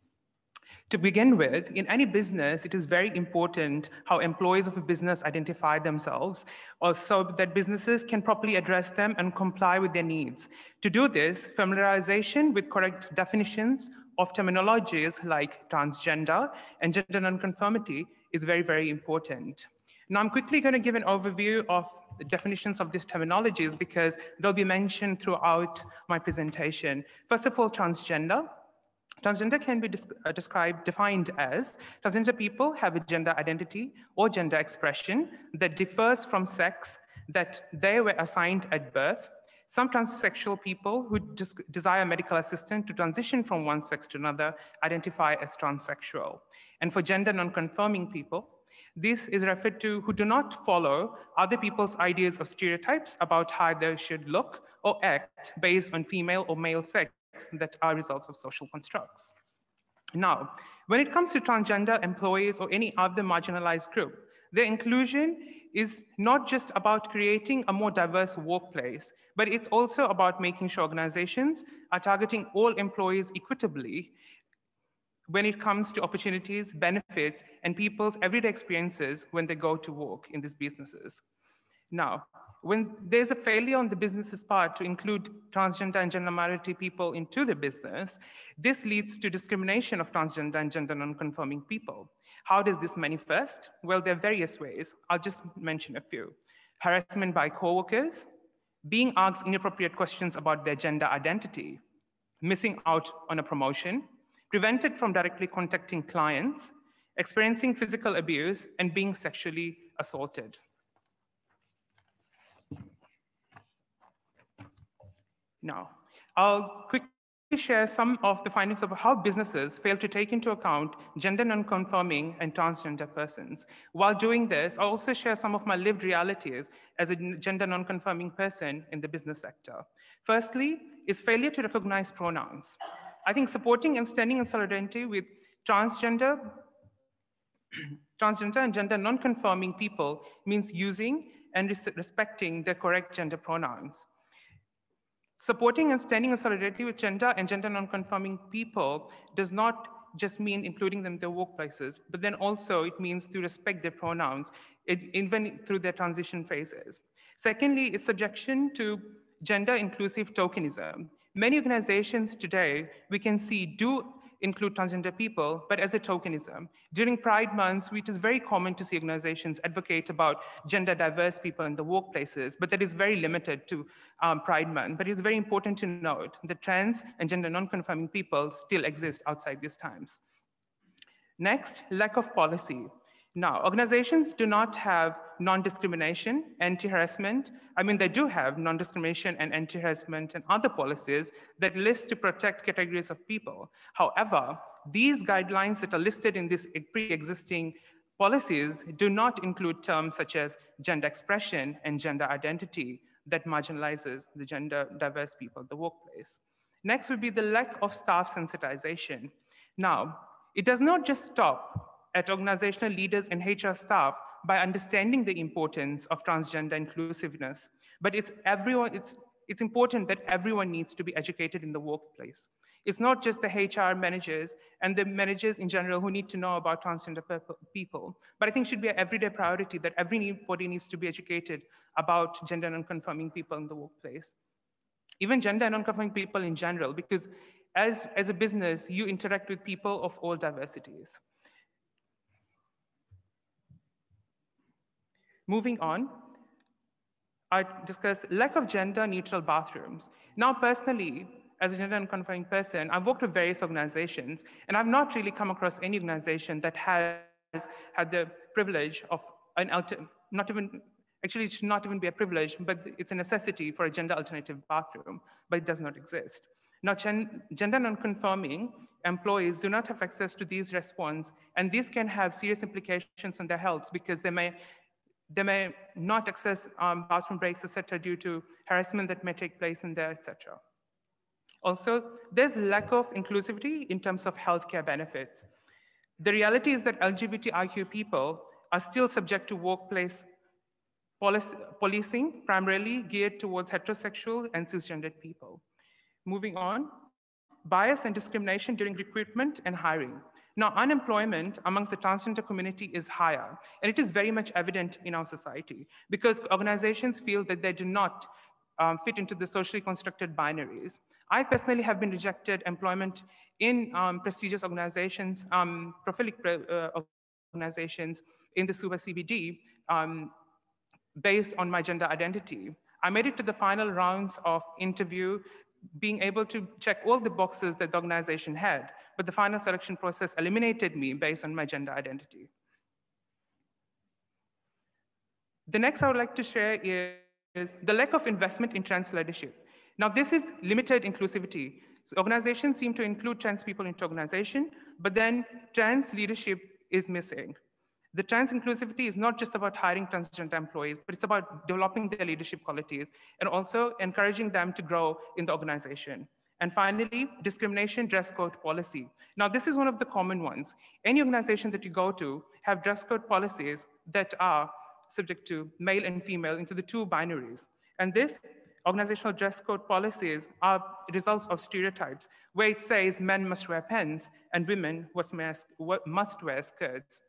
To begin with, in any business, it is very important how employees of a business identify themselves, so that businesses can properly address them and comply with their needs. To do this, familiarization with correct definitions of terminologies like transgender and gender nonconformity is very, very important. Now, I'm quickly going to give an overview of the definitions of these terminologies because they'll be mentioned throughout my presentation. First of all, transgender. Transgender can be defined as transgender people have a gender identity or gender expression that differs from sex that they were assigned at birth. Some transsexual people who desire medical assistance to transition from one sex to another identify as transsexual. And for gender non-conforming people, this is referred to who do not follow other people's ideas or stereotypes about how they should look or act based on female or male sex that are results of social constructs. Now, when it comes to transgender employees or any other marginalized group, Their inclusion is not just about creating a more diverse workplace, but it's also about making sure organizations are targeting all employees equitably when it comes to opportunities, benefits, and people's everyday experiences when they go to work in these businesses. Now, when there's a failure on the business's part to include transgender and gender minority people into the business, this leads to discrimination of transgender and gender non-conforming people. How does this manifest? Well, there are various ways. I'll just mention a few. Harassment by coworkers, being asked inappropriate questions about their gender identity, missing out on a promotion, prevented from directly contacting clients, experiencing physical abuse, and being sexually assaulted. Now, I'll quickly share some of the findings of how businesses fail to take into account gender non-conforming and transgender persons. While doing this, I'll also share some of my lived realities as a gender non-conforming person in the business sector. Firstly, is failure to recognize pronouns. I think supporting and standing in solidarity with transgender and gender non-conforming people means using and respecting their correct gender pronouns. Supporting and standing in solidarity with gender and gender non-conforming people does not just mean including them in their workplaces, but then also it means to respect their pronouns, even through their transition phases. Secondly, it's subjection to gender-inclusive tokenism. Many organizations today, we can see, do include transgender people, but as a tokenism. During Pride months, it is very common to see organizations advocate about gender diverse people in the workplaces, but that is very limited to Pride month. But it's very important to note that trans and gender non-conforming people still exist outside these times. Next, lack of policy. Now, organizations do not have non-discrimination, anti-harassment. I mean, they do have non-discrimination and anti-harassment and other policies that list to protect categories of people. However, these guidelines that are listed in these pre-existing policies do not include terms such as gender expression and gender identity that marginalizes the gender diverse people in the workplace. Next would be the lack of staff sensitization. Now, it does not just stop at organizational leaders and HR staff by understanding the importance of transgender inclusiveness, but it's important that everyone needs to be educated in the workplace. It's not just the HR managers and the managers in general who need to know about transgender people, but I think it should be an everyday priority that everybody needs to be educated about gender non-conforming people in the workplace. Even gender non-conforming people in general, because as a business, you interact with people of all diversities. Moving on, I discussed lack of gender-neutral bathrooms. Now, personally, as a gender non-conforming person, I've worked with various organizations, and I've not really come across any organization that has had the privilege of actually it should not even be a privilege, but it's a necessity for a gender alternative bathroom, but it does not exist. Now, gender non-conforming employees do not have access to these responses, and these can have serious implications on their health because they may not access bathroom breaks, etc., due to harassment that may take place in there, etc. Also, there's lack of inclusivity in terms of healthcare benefits. The reality is that LGBTIQ people are still subject to workplace policing, primarily geared towards heterosexual and cisgendered people. Moving on, bias and discrimination during recruitment and hiring. Now, unemployment amongst the transgender community is higher, and it is very much evident in our society because organizations feel that they do not fit into the socially constructed binaries. I personally have been rejected employment in prestigious organizations, prolific organizations in the Suva CBD based on my gender identity. I made it to the final rounds of interview, being able to check all the boxes that the organization had, but the final selection process eliminated me based on my gender identity. The next I would like to share is the lack of investment in trans leadership. Now, this is limited inclusivity. So organizations seem to include trans people into organization, but then trans leadership is missing. The trans inclusivity is not just about hiring transgender employees, but it's about developing their leadership qualities and also encouraging them to grow in the organization. And finally, discrimination dress code policy. Now, this is one of the common ones. Any organization that you go to have dress code policies that are subject to male and female into the two binaries. And this organizational dress code policies are results of stereotypes, where it says men must wear pants and women must wear skirts.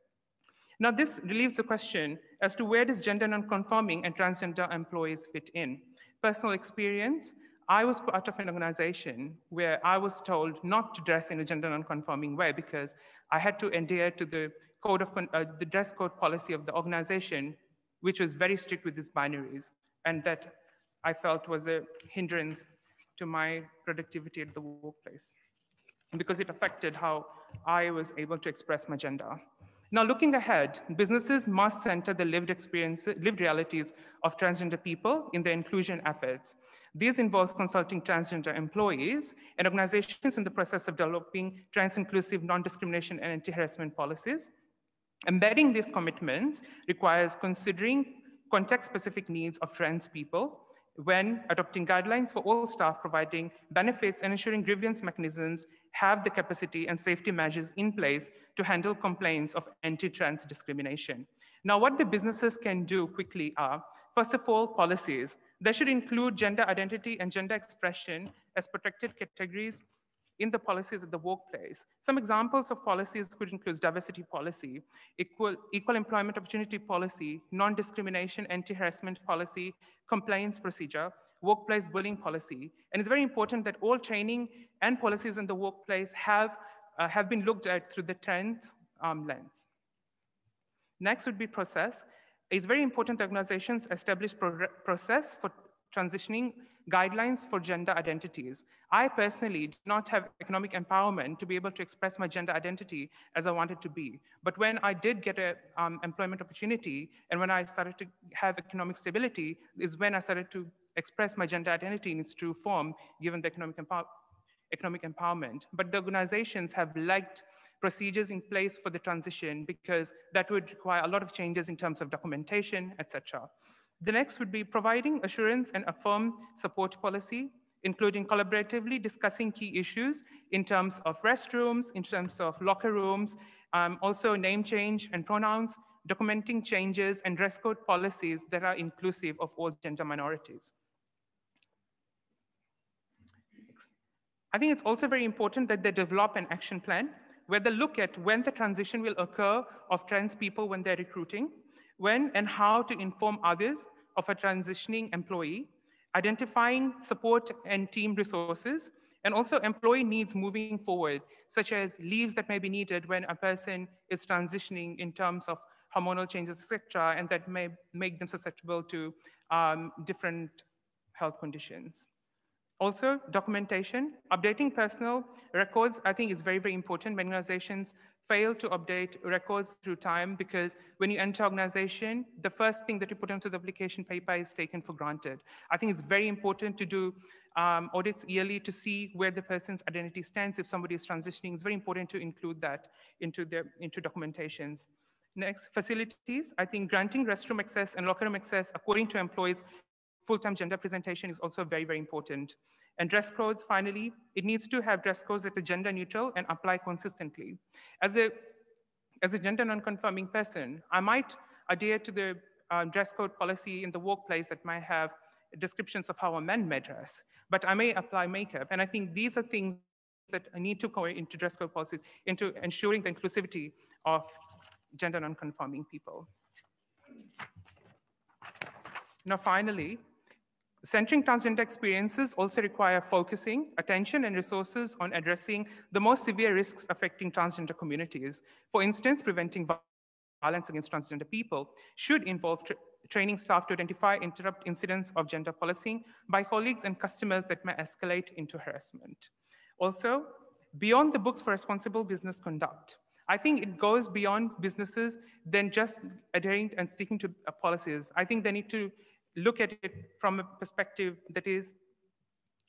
Now, this relieves the question as to where does gender non-conforming and transgender employees fit in? Personal experience, I was part of an organization where I was told not to dress in a gender non-conforming way because I had to adhere to the the dress code policy of the organization, which was very strict with these binaries, and that I felt was a hindrance to my productivity at the workplace because it affected how I was able to express my gender. Now, looking ahead, businesses must center the lived realities of transgender people in their inclusion efforts. This involves consulting transgender employees and organizations in the process of developing trans-inclusive non-discrimination and anti-harassment policies. Embedding these commitments requires considering context-specific needs of trans people when adopting guidelines for all staff, providing benefits and ensuring grievance mechanisms have the capacity and safety measures in place to handle complaints of anti-trans discrimination. Now, what the businesses can do quickly are, first of all, policies. They should include gender identity and gender expression as protected categories in the policies of the workplace. Some examples of policies could include diversity policy, equal employment opportunity policy, non-discrimination, anti-harassment policy, compliance procedure, workplace bullying policy. And it's very important that all training and policies in the workplace have been looked at through the trans lens. Next would be process. It's very important that organizations establish process for transitioning guidelines for gender identities. I personally did not have economic empowerment to be able to express my gender identity as I wanted to be. But when I did get an employment opportunity and when I started to have economic stability is when I started to express my gender identity in its true form, given the economic empowerment. But the organizations have lacked procedures in place for the transition because that would require a lot of changes in terms of documentation, etc. The next would be providing assurance and a firm support policy, including collaboratively discussing key issues in terms of restrooms, in terms of locker rooms, also name change and pronouns, documenting changes and dress code policies that are inclusive of all gender minorities. I think it's also very important that they develop an action plan where they look at when the transition will occur of trans people when they're recruiting, when and how to inform others of a transitioning employee, identifying support and team resources, and also employee needs moving forward, such as leaves that may be needed when a person is transitioning in terms of hormonal changes, etc., and that may make them susceptible to different health conditions. Also, documentation, updating personal records, I think is very, very important. Many organizations fail to update records through time because when you enter organization, the first thing that you put into the application paper is taken for granted. I think it's very important to do audits yearly to see where the person's identity stands. If somebody is transitioning, it's very important to include that into documentations. Next, facilities. I think granting restroom access and locker room access according to employees' full-time gender presentation is also very, very important. And dress codes, finally, it needs to have dress codes that are gender neutral and apply consistently. As a gender non-conforming person, I might adhere to the dress code policy in the workplace that might have descriptions of how a man may dress, but I may apply makeup. And I think these are things that need to go into dress code policies, into ensuring the inclusivity of gender non-conforming people. Now, finally, centering transgender experiences also require focusing attention and resources on addressing the most severe risks affecting transgender communities. For instance, preventing violence against transgender people should involve training staff to identify and interrupt incidents of gender policing by colleagues and customers that may escalate into harassment. Also, beyond the books for responsible business conduct, I think it goes beyond businesses than just adhering and sticking to policies. I think they need to look at it from a perspective that is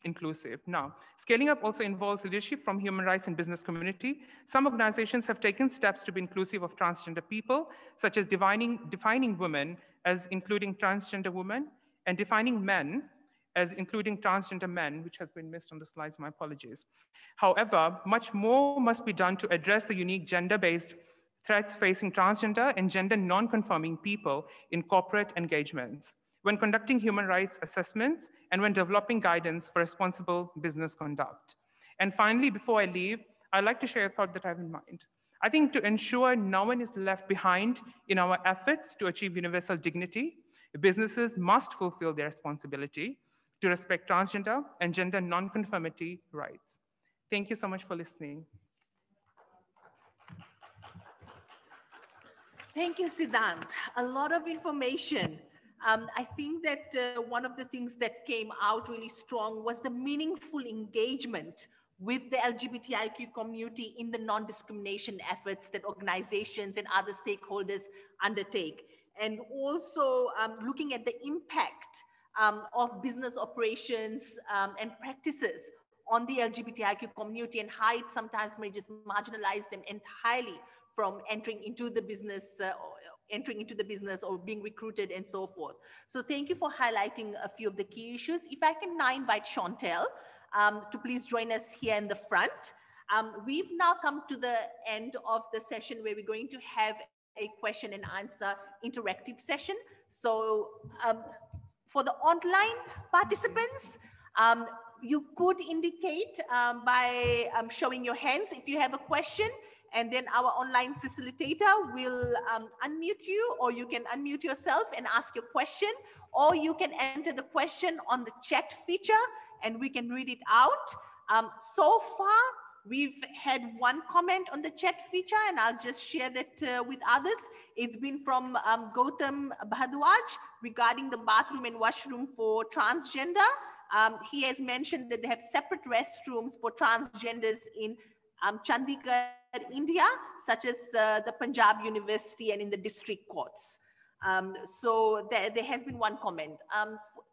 inclusive. Now, scaling up also involves leadership from human rights and business community. Some organizations have taken steps to be inclusive of transgender people, such as defining women as including transgender women and defining men as including transgender men, which has been missed on the slides, my apologies. However, much more must be done to address the unique gender-based threats facing transgender and gender non-conforming people in corporate engagements, when conducting human rights assessments and when developing guidance for responsible business conduct. And finally, before I leave, I'd like to share a thought that I have in mind. I think to ensure no one is left behind in our efforts to achieve universal dignity, businesses must fulfill their responsibility to respect transgender and gender non-conformity rights. Thank you so much for listening. Thank you, Sidhant. A lot of information. I think that one of the things that came out really strong was the meaningful engagement with the LGBTIQ community in the non-discrimination efforts that organizations and other stakeholders undertake. And also looking at the impact of business operations and practices on the LGBTIQ community and how it sometimes may just marginalize them entirely from entering into the business or being recruited and so forth. So thank you for highlighting a few of the key issues. If I can now invite Chantelle to please join us here in the front. We've now come to the end of the session where we're going to have a question and answer interactive session. So for the online participants, you could indicate by showing your hands if you have a question, and then our online facilitator will unmute you, or you can unmute yourself and ask your question, or you can enter the question on the chat feature and we can read it out. So far, we've had one comment on the chat feature, and I'll just share that with others. It's been from Gautam Bhardwaj regarding the bathroom and washroom for transgender. He has mentioned that they have separate restrooms for transgenders in Chandigarh, India, such as the Punjab University and in the district courts. So there has been one comment.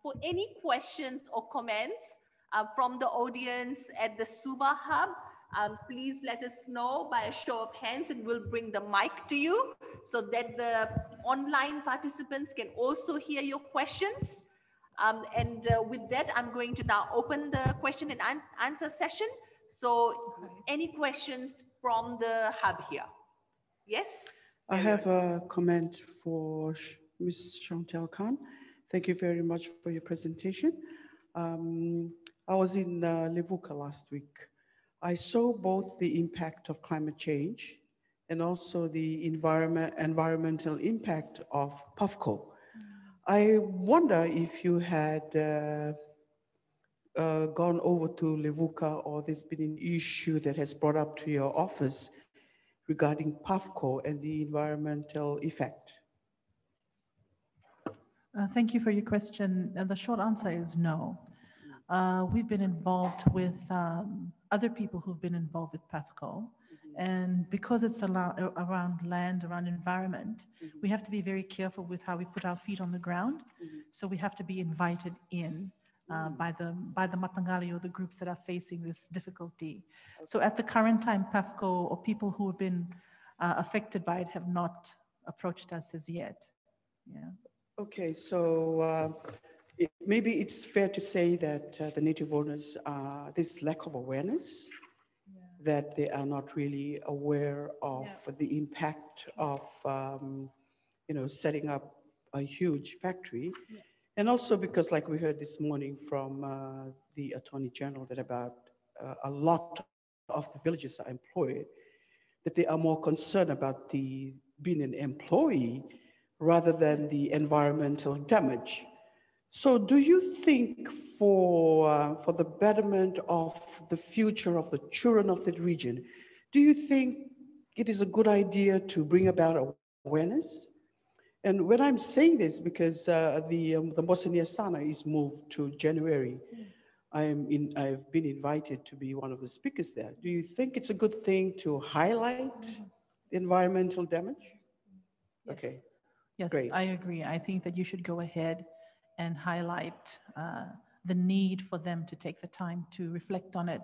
For any questions or comments from the audience at the Suva Hub, please let us know by a show of hands and we'll bring the mic to you so that the online participants can also hear your questions. With that, I'm going to now open the question and answer session. So any questions from the hub here? Yes? I have a comment for Ms. Chantelle Khan. Thank you very much for your presentation. I was in Levuka last week. I saw both the impact of climate change and also the environmental impact of PAFCO. I wonder if you had gone over to Levuka, or there's been an issue that has brought up to your office regarding PAFCO and the environmental effect. Thank you for your question. The short answer is no. We've been involved with other people who've been involved with PAFCO. And because it's around land, around environment, we have to be very careful with how we put our feet on the ground. So we have to be invited in by the Matangali or the groups that are facing this difficulty. So at the current time, PAFCO or people who have been affected by it have not approached us as yet. Yeah. Okay, so maybe it's fair to say that the native owners, this lack of awareness, that they are not really aware of the impact of, setting up a huge factory. And also because, like we heard this morning from the Attorney General, that about a lot of the villagers are employed, that they are more concerned about being an employee rather than the environmental damage. So do you think for the betterment of the future of the children of that region, do you think it is a good idea to bring about awareness? And when I'm saying this, because the Bosnia Sana is moved to January, I've been invited to be one of the speakers there. Do you think it's a good thing to highlight the environmental damage? Yes. Okay. Yes, Great. I agree. I think that you should go ahead and highlight the need for them to take the time to reflect on it.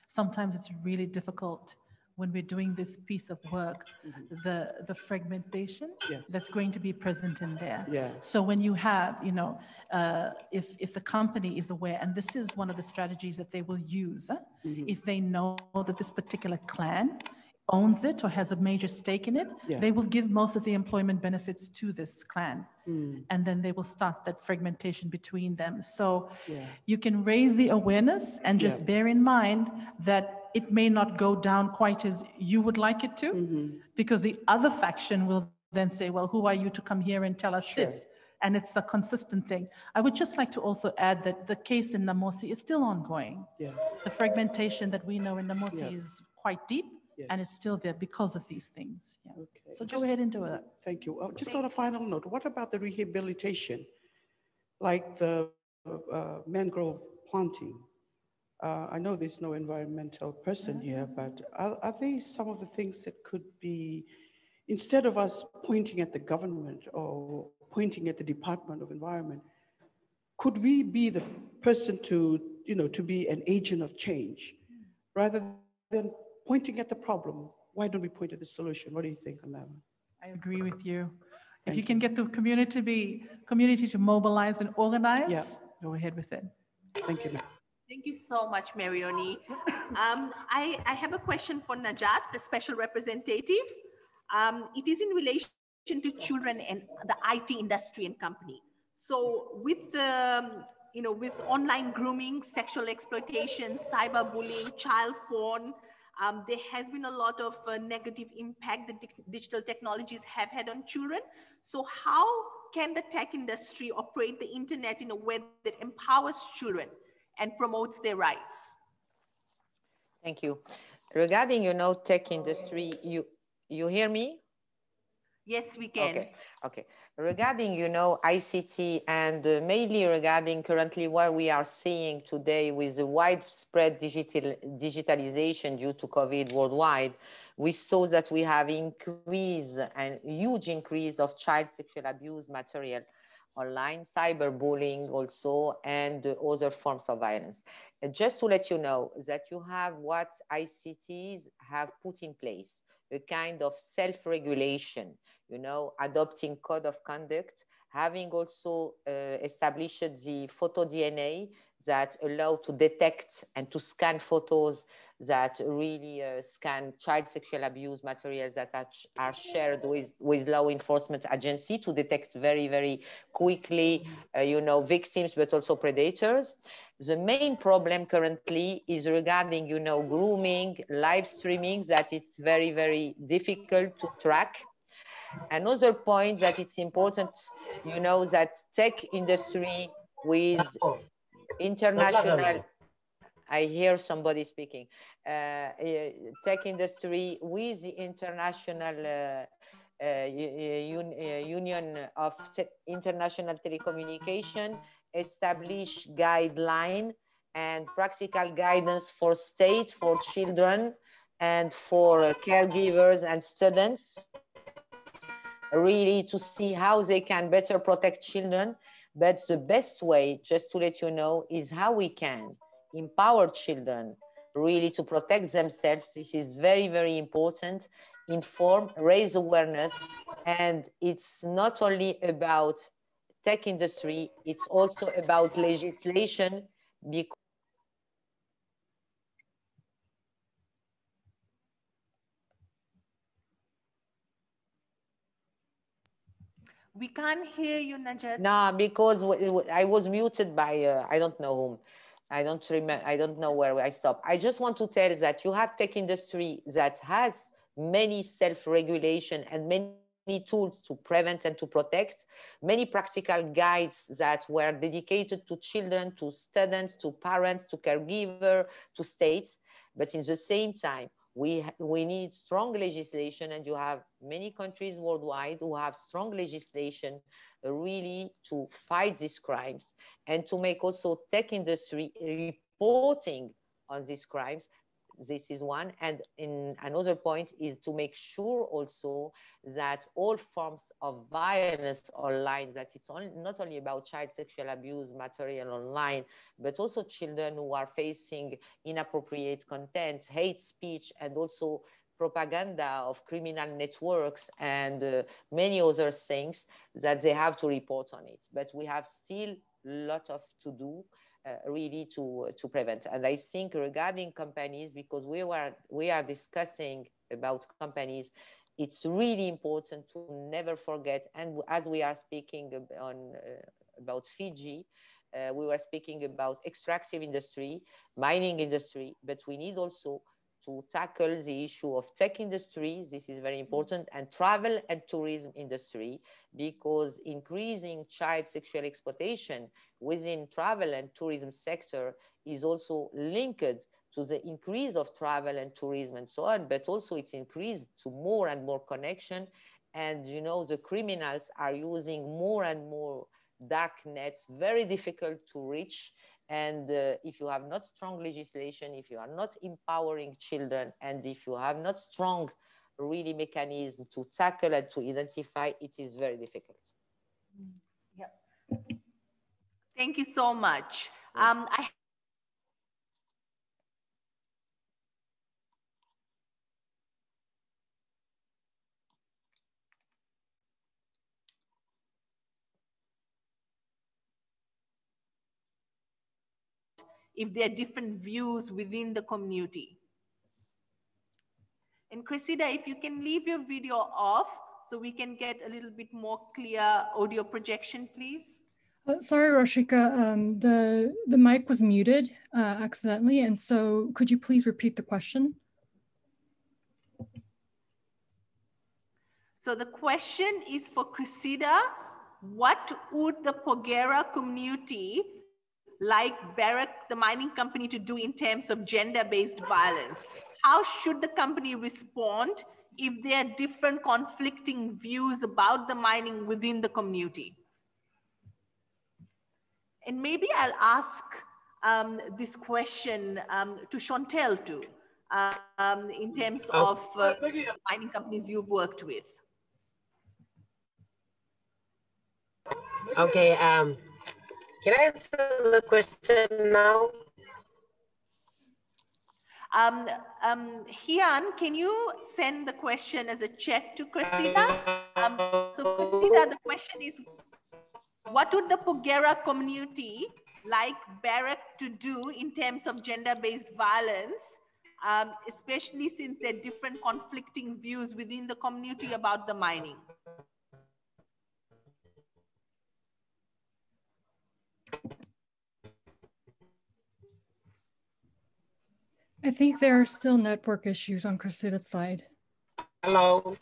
Sometimes it's really difficult when we're doing this piece of work, the fragmentation that's going to be present in there. So when you have, you know, if the company is aware, and this is one of the strategies that they will use, if they know that this particular clan owns it or has a major stake in it, they will give most of the employment benefits to this clan. And then they will start that fragmentation between them. So you can raise the awareness and just bear in mind that it may not go down quite as you would like it to, because the other faction will then say, well, who are you to come here and tell us this? And it's a consistent thing. I would just like to also add that the case in Namosi is still ongoing. The fragmentation that we know in Namosi is quite deep, and it's still there because of these things. So go ahead and do it. Thank you. Just on a final note, what about the rehabilitation, like the mangrove planting? I know there's no environmental person here, but are these some of the things that could be, instead of us pointing at the government or pointing at the Department of Environment, could we be the person to, you know, to be an agent of change rather than pointing at the problem? Why don't we point at the solution? What do you think on that one? I agree with you. If you can get the community to mobilize and organize, go ahead with it. Thank you, ma'am. Thank you so much, Marioni. I have a question for Najat, the special representative. It is in relation to children and the IT industry and company. So with the, you know, with online grooming, sexual exploitation, cyberbullying, child porn, there has been a lot of negative impact that digital technologies have had on children. So how can the tech industry operate the internet in a way that empowers children and promotes their rights? Thank you. Regarding, you know, tech industry, you hear me? Yes, we can. Okay. Regarding, you know, ICT and mainly regarding currently what we are seeing today with the widespread digitalization due to COVID worldwide, we saw that we have huge increase of child sexual abuse material online, cyberbullying also, and other forms of violence. And just to let you know that you have what ICTs have put in place, a kind of self-regulation, you know, adopting code of conduct, having also established the photo DNA that allow to detect and to scan photos that really scan child sexual abuse materials that are shared with law enforcement agency to detect very, very quickly, you know, victims, but also predators. The main problem currently is regarding, you know, grooming, live streaming, that it's very, very difficult to track. Another point that it's important, you know, that tech industry with international, I hear somebody speaking, tech industry with the international Union of International Telecommunication establish guideline and practical guidance for state, for children, and for caregivers and students, really to see how they can better protect children. But the best way, just to let you know, is how we can empower children really to protect themselves. This is very, very important. Inform, raise awareness, and it's not only about tech industry, it's also about legislation, because we can't hear you, Najat. no, because I was muted by I don't know whom. I don't remember. I don't know where I stopped. I just want to tell that you have tech industry that has many self-regulation and many tools to prevent and to protect, many practical guides that were dedicated to children, to students, to parents, to caregivers, to states. But in the same time, we need strong legislation, and you have many countries worldwide who have strong legislation really to fight these crimes and to make also tech industry reporting on these crimes. This is one. And in another point is to make sure also that all forms of violence online, that it's not only about child sexual abuse material online, but also children who are facing inappropriate content, hate speech, and also propaganda of criminal networks and many other things that they have to report on it. But we have still a lot of to do really to prevent. And I think regarding companies, because we are discussing about companies, it's really important to never forget. And as we are speaking about Fiji, we were speaking about extractive industry, mining industry, but we need also to tackle the issue of tech industry. This is very important, and travel and tourism industry, because increasing child sexual exploitation within travel and tourism sector is also linked to the increase of travel and tourism and so on, but also it's increased to more and more connection. And you know, the criminals are using more and more dark nets, very difficult to reach. And if you have not strong legislation, if you are not empowering children, and if you have not strong really mechanism to tackle and to identify, it is very difficult. Yeah. Thank you so much. If there are different views within the community. And Cressida, if you can leave your video off so we can get a little bit more clear audio projection, please. Sorry, Roshika, the mic was muted accidentally, and so could you please repeat the question? So the question is for Cressida: what would the Porgera community like Barrick, the mining company, to do in terms of gender-based violence? How should the company respond if there are different conflicting views about the mining within the community? And maybe I'll ask this question to Chantelle too, in terms of mining companies you've worked with. Okay, can I answer the question now? Hian, can you send the question as a chat to Cressida? So Cressida, the question is, what would the Porgera community like Barrick to do in terms of gender-based violence, especially since there are different conflicting views within the community about the mining? I think there are still network issues on Cressida's side. Hello.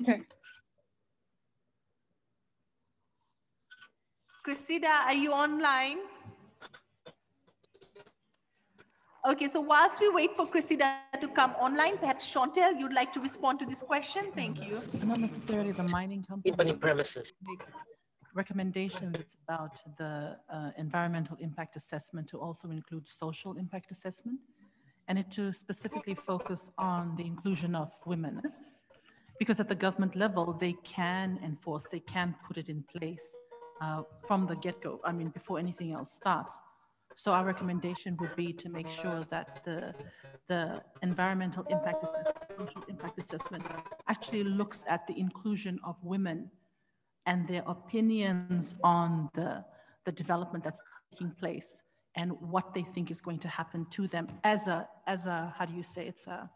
Okay. Cressida, are you online? Okay, so whilst we wait for Cressida to come online, perhaps Chantelle, you'd like to respond to this question? Thank you. Not necessarily the mining company premises. Recommendations. It's about the environmental impact assessment to also include social impact assessment, and it to specifically focus on the inclusion of women, because at the government level, they can enforce, they can put it in place from the get-go, I mean, before anything else starts. So our recommendation would be to make sure that the environmental impact assessment, social impact assessment actually looks at the inclusion of women and their opinions on the development that's taking place and what they think is going to happen to them as a how do you say, it's a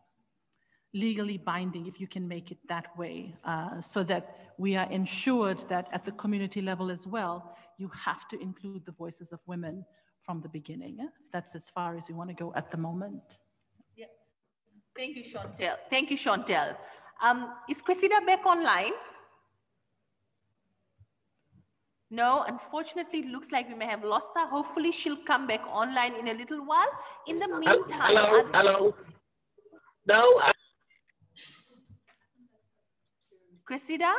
legally binding, if you can make it that way, so that we are ensured that at the community level as well, you have to include the voices of women from the beginning. That's as far as we want to go at the moment. Yeah. Thank you, Chantelle. Thank you, Chantelle. Is Cressida back online? No, unfortunately, it looks like we may have lost her. Hopefully, she'll come back online in a little while. In the meantime... Hello. No. Cressida?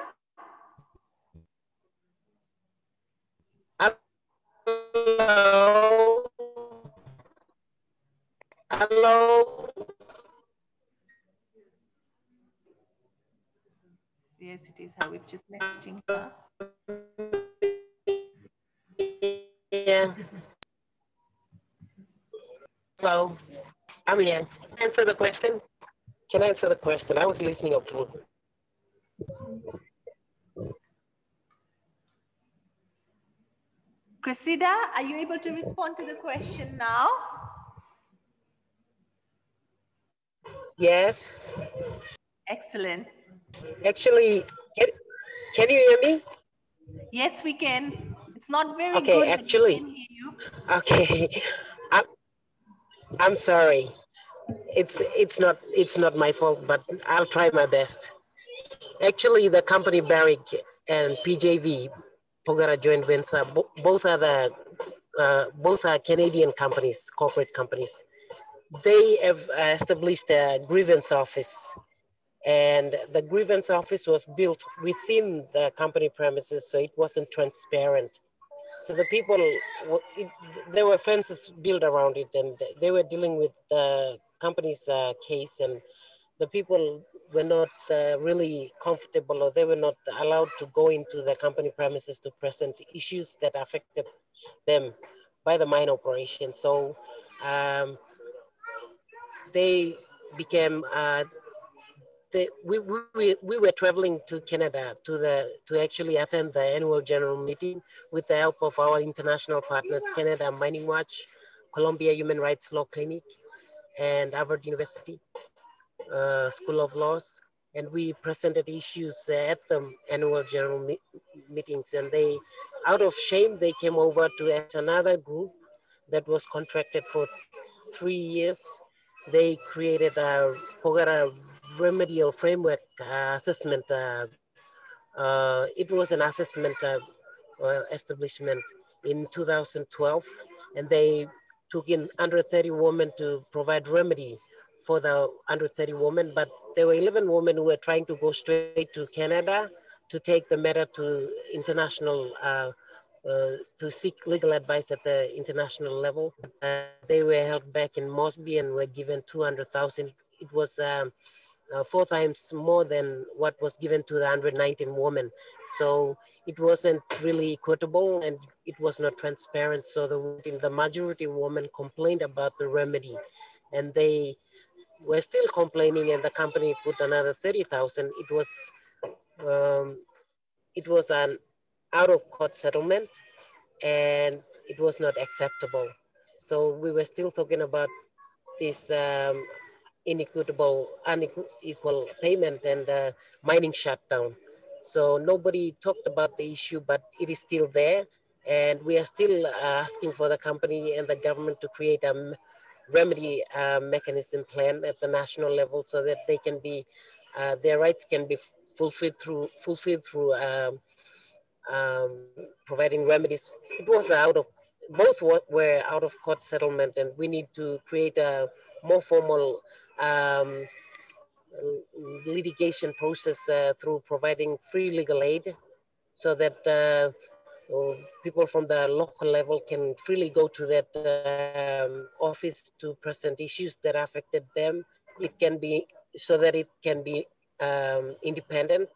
Hello. Hello. Yes, it is how we've just messaging her. Yeah. Hello. I'm here. Answer the question. can answer the question. I was listening up through. Cressida, are you able to respond to the question now? Yes. Excellent. Actually, can you hear me? Yes, we can. It's not very okay, good, actually, but we can hear you. Okay, I'm sorry. It's not my fault, but I'll try my best. Actually, the company Barrick and PJV, Porgera joint venture, both are Canadian companies, corporate companies. They have established a grievance office, and the grievance office was built within the company premises, so it wasn't transparent. So the people, there were fences built around it, and they were dealing with the company's case, and the people were not really comfortable, or they were not allowed to go into the company premises to present issues that affected them by the mine operation. So they became, we were traveling to Canada to actually attend the annual general meeting with the help of our international partners, Canada Mining Watch, Columbia Human Rights Law Clinic, and Harvard University School of Laws. And we presented issues at the annual general meetings. And they, out of shame, they came over to another group that was contracted for 3 years. They created a Porgera remedial framework assessment. It was an assessment establishment in 2012, and they took in 130 women to provide remedy for the 130 women, but there were 11 women who were trying to go straight to Canada to take the matter to international, to seek legal advice at the international level. They were held back in Mosby and were given 200,000. It was 4 times more than what was given to the 119 women. So it wasn't really equitable, and it was not transparent. So the majority of women complained about the remedy, and they were still complaining, and the company put another 30,000. It was an out-of-court settlement, and it was not acceptable. So we were still talking about this unequal payment and mining shutdown. So nobody talked about the issue, but it is still there. And we are still asking for the company and the government to create a remedy mechanism plan at the national level, so that they can be, their rights can be fulfilled through providing remedies. It was both were out of court settlement, and we need to create a more formal litigation process through providing free legal aid, so that people from the local level can freely go to that office to present issues that affected them. It can be, so that it can be independent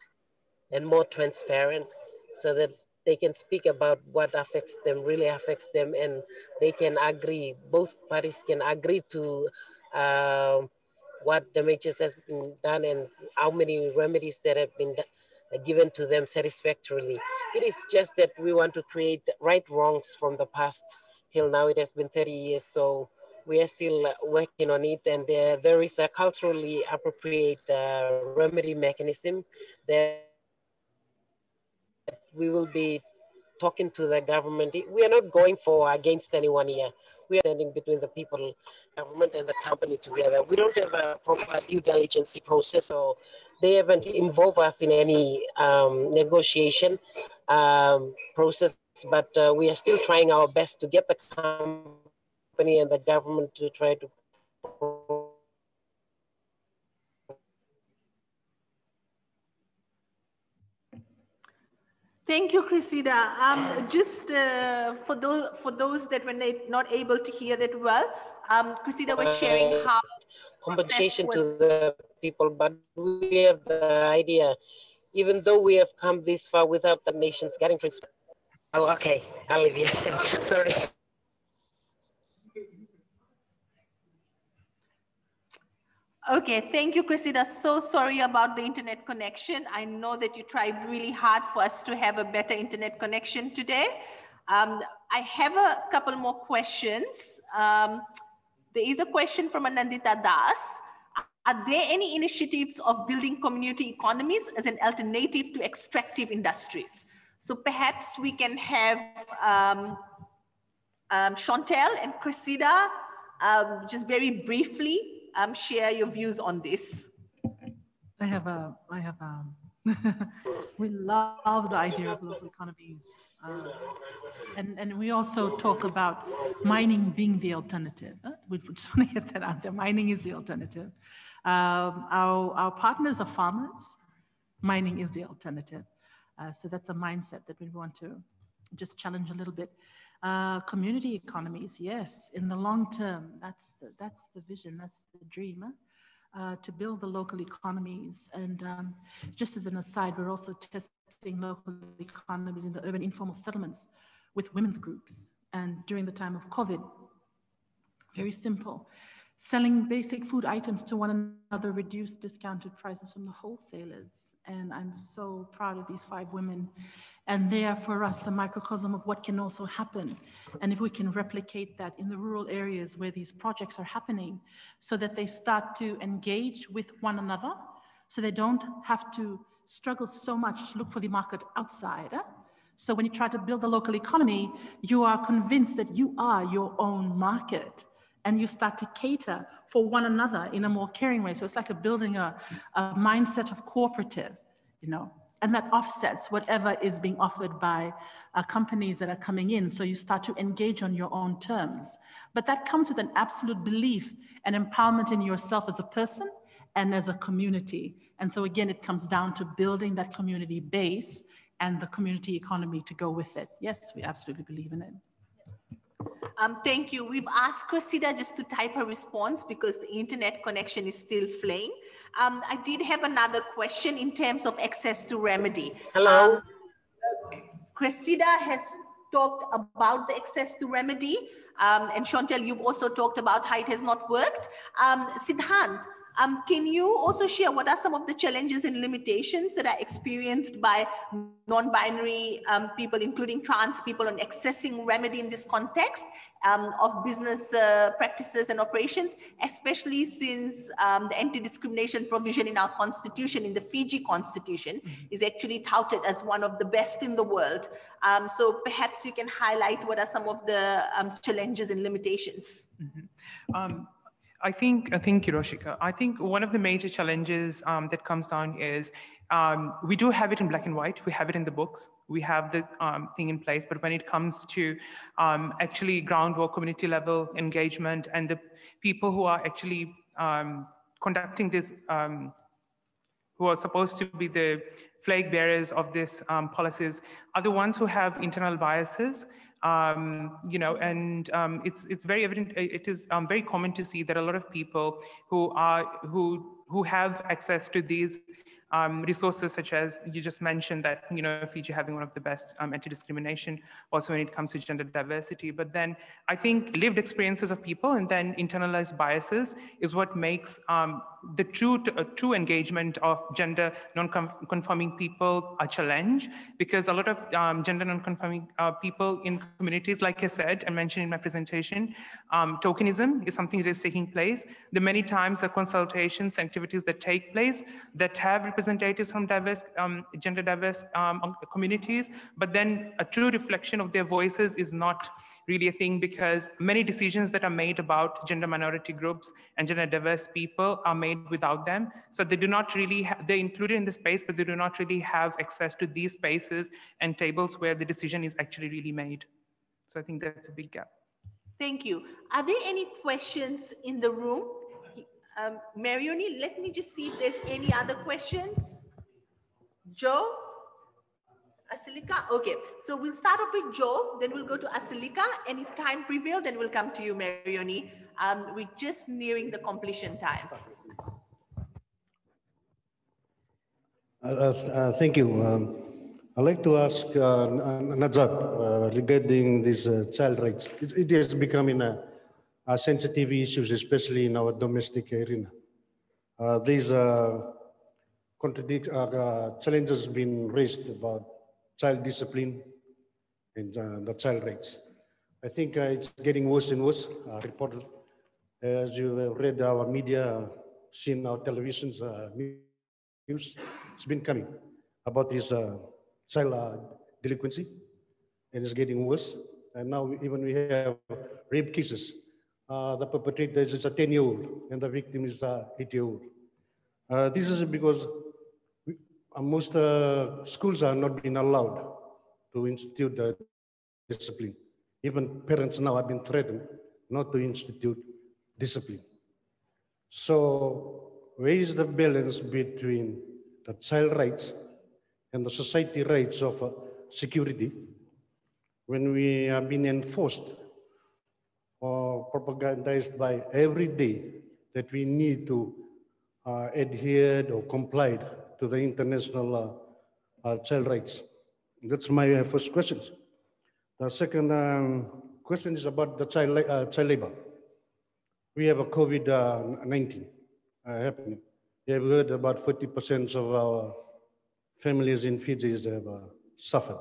and more transparent, so that they can speak about what affects them, really affects them, and they can agree, both parties can agree to what damages has been done and how many remedies that have been given to them satisfactorily. It is just that we want to create right wrongs from the past. Till now, it has been 30 years, so we are still working on it, and there is a culturally appropriate remedy mechanism that we will be talking to the government. We are not going for against anyone here. We are standing between the people, government and the company together. We don't have a proper due diligence process, so they haven't involved us in any negotiation process, but we are still trying our best to get the company and the government to try to Thank you, Cressida. Just for those that were not able to hear that well, Cressida was sharing how compensation to the people, but we have the idea, even though we have come this far without the nation's guiding principle. Oh, okay, I'll leave you. Sorry. Okay, thank you, Cressida. So sorry about the internet connection. I know that you tried really hard for us to have a better internet connection today. I have a couple more questions. There is a question from Anandita Das. Are there any initiatives of building community economies as an alternative to extractive industries? So perhaps we can have Chantelle and Cressida just very briefly share your views on this. We love the idea of local economies. And we also talk about mining being the alternative. We just want to get that out there. Mining is the alternative. Our partners are farmers. Mining is the alternative. So that's a mindset that we want to just challenge a little bit. Community economies, yes, in the long term, that's the vision, that's the dream, to build the local economies. And just as an aside, we're also testing local economies in the urban informal settlements with women's groups. And during the time of COVID, very simple, selling basic food items to one another, reduced discounted prices from the wholesalers. And I'm so proud of these 5 women. And they are for us a microcosm of what can also happen. And if we can replicate that in the rural areas where these projects are happening, so that they start to engage with one another, so they don't have to struggle so much to look for the market outside. So when you try to build the local economy, you are convinced that you are your own market. And you start to cater for one another in a more caring way. So it's like building a mindset of cooperative, you know, and that offsets whatever is being offered by companies that are coming in. So you start to engage on your own terms. But that comes with an absolute belief and empowerment in yourself as a person and as a community. And so again, it comes down to building that community base and the community economy to go with it. Yes, we absolutely believe in it. Thank you. We've asked Cressida just to type her response because the internet connection is still flaying. I did have another question in terms of access to remedy. Hello. Cressida has talked about the access to remedy, and Chantelle, you've also talked about how it has not worked. Sidhant, can you also share what are some of the challenges and limitations that are experienced by non-binary people, including trans people, on accessing remedy in this context of business practices and operations, especially since the anti-discrimination provision in our constitution, in the Fiji constitution, is actually touted as one of the best in the world. So perhaps you can highlight what are some of the challenges and limitations. Thank you, Roshika. I think one of the major challenges that comes down is we do have it in black and white. We have it in the books. We have the thing in place. But when it comes to actually groundwork, community level engagement, and the people who are actually conducting this, who are supposed to be the flag bearers of these policies, are the ones who have internal biases. You know, and it's very evident. It is very common to see that a lot of people who have access to these resources, such as you just mentioned, that, you know, Fiji having one of the best anti-discrimination, also when it comes to gender diversity. But then I think lived experiences of people and then internalized biases is what makes the true engagement of gender non-conforming people a challenge, because a lot of gender non-conforming people in communities, like I said and mentioned in my presentation, tokenism is something that is taking place. The many times the consultations, activities that take place that have representatives from diverse, gender diverse communities, but then a true reflection of their voices is not really a thing, because many decisions that are made about gender minority groups and gender diverse people are made without them. So they do not really, they're included in the space, but they do not really have access to these spaces and tables where the decision is actually really made. So I think that's a big gap. Thank you. Are there any questions in the room? Marioni, let me just see if there's any other questions. Joe? Asilika? Okay, so we'll start off with Joe, then we'll go to Asilika, and if time prevails, then we'll come to you, Marioni. We're just nearing the completion time. Thank you. I'd like to ask Najat regarding this child rights. It is becoming a sensitive issue, especially in our domestic arena. these challenges been raised about child discipline and the child rights. I think it's getting worse and worse. Reported, as you have read our media, seen our televisions news, it's been coming about this child delinquency, and it's getting worse. And now even we have rape cases. The perpetrator is a 10-year-old and the victim is a 8-year-old. This is because most schools are not being allowed to institute the discipline. Even parents now have been threatened not to institute discipline. So where is the balance between the child rights and the society rights of security when we are being enforced or propagandized by every day that we need to adhere or comply to the international child rights? That's my first question. The second question is about the child labor. We have a COVID-19 happening. We have heard about 40% of our families in Fiji have suffered,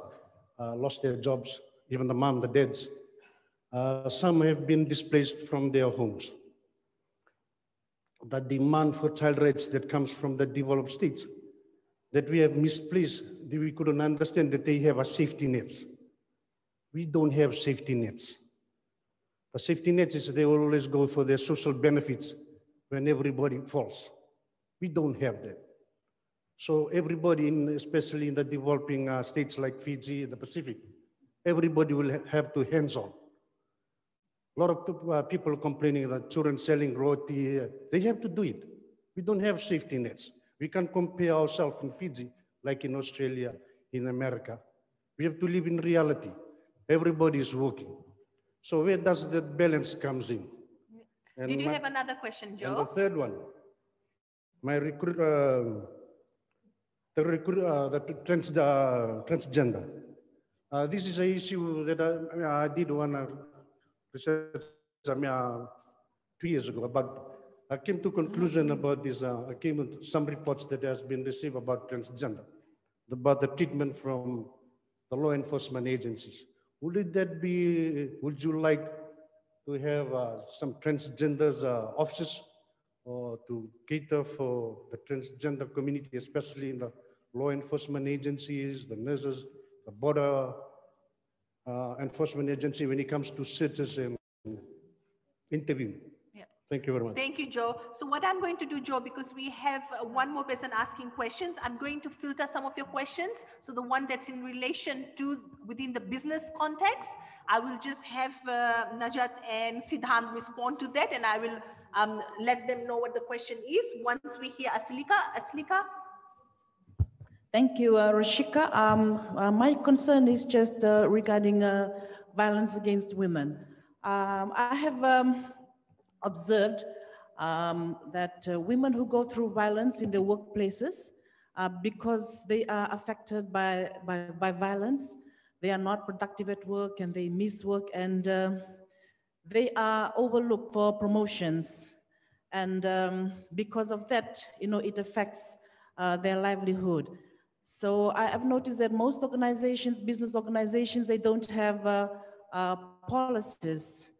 lost their jobs, even the mom, the dads. Some have been displaced from their homes. The demand for child rights that comes from the developed states, that we have misplaced, that we couldn't understand that they have a safety nets. We don't have safety nets. The safety nets is they always go for their social benefits when everybody falls. We don't have that. So everybody, especially in the developing states like Fiji, the Pacific, everybody will have to hands-on. A lot of people complaining that children selling roti, they have to do it. We don't have safety nets. We can't compare ourselves in Fiji like in Australia, in America. We have to live in reality. Everybody is working. So where does that balance comes in? And did you have another question, Joe? And the third one, the transgender. This is an issue that I did one research 2 years ago, but I came to conclusion about this. I came with some reports that has been received about transgender, about the treatment from the law enforcement agencies. Would you like to have some transgenders officers or to cater for the transgender community, especially in the law enforcement agencies, the nurses, the border enforcement agency when it comes to searches and interview? Yeah. Thank you very much. Thank you, Joe. So what I'm going to do, Joe, because we have one more person asking questions, I'm going to filter some of your questions. So the one that's in relation to within the business context, I will just have Najat and Sidhant respond to that, and I will let them know what the question is once we hear Aslika. Thank you, Roshika. My concern is just regarding violence against women. I have observed that women who go through violence in their workplaces, because they are affected by violence, they are not productive at work and they miss work, and they are overlooked for promotions. And because of that, it affects their livelihood. So I have noticed that most organizations, business organizations, they don't have policies.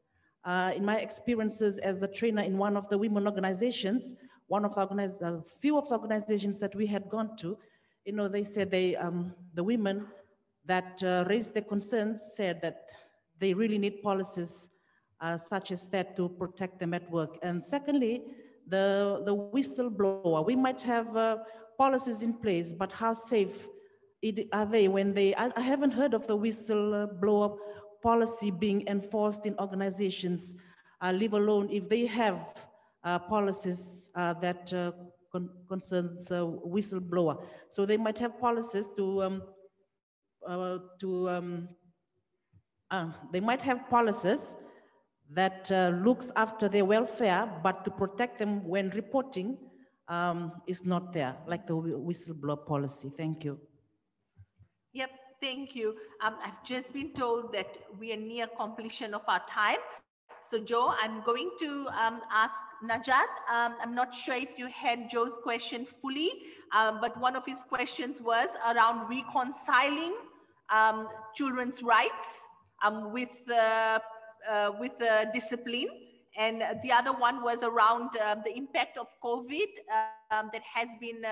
In my experiences as a trainer in one of the women organizations, few of the organizations that we had gone to, they said the women that raised their concerns said that they really need policies such as that to protect them at work. And secondly, the whistleblower. We might have policies in place, but how safe are they when I haven't heard of the whistleblower policy being enforced in organizations, leave alone if they have policies that concerns whistleblower. So they might have policies they might have policies that looks after their welfare, but to protect them when reporting is not there, like the whistleblower policy. Thank you. Yep, thank you. I've just been told that we are near completion of our time. So Joe, I'm going to ask Najat. I'm not sure if you had Joe's question fully, but one of his questions was around reconciling children's rights with discipline. And the other one was around the impact of COVID that has been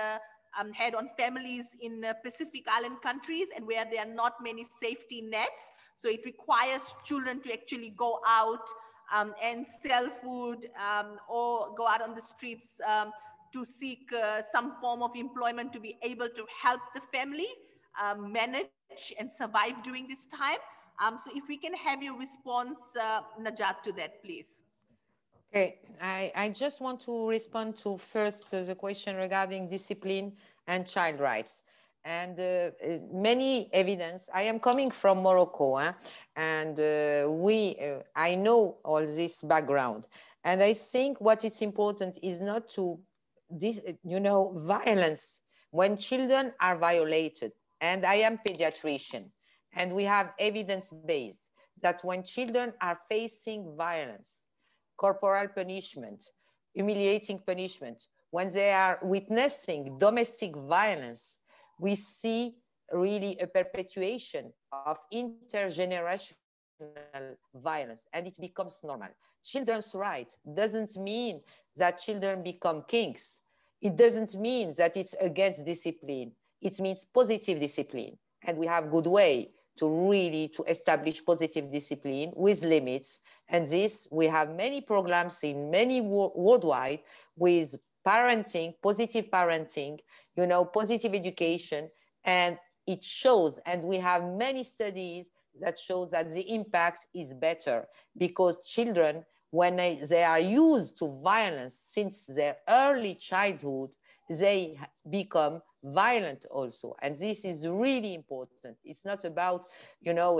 had on families in Pacific Island countries and where there are not many safety nets. So it requires children to actually go out and sell food or go out on the streets to seek some form of employment to be able to help the family manage and survive during this time. So if we can have your response, Najat, to that, please. Okay, I just want to respond to first the question regarding discipline and child rights. And many evidence, I am coming from Morocco, and I know all this background. And I think what is important is not to, violence when children are violated. And I am pediatrician, and we have evidence-based that when children are facing violence, corporal punishment, humiliating punishment, when they are witnessing domestic violence, we see really a perpetuation of intergenerational violence, and it becomes normal. Children's rights doesn't mean that children become kings. It doesn't mean that it's against discipline. It means positive discipline. And we have good way to establish positive discipline with limits. And this, we have many programs in many worldwide with parenting, positive parenting, positive education. And it shows, and we have many studies that show that the impact is better because children, when they are used to violence since their early childhood, they become violent also. And this is really important. It's not about,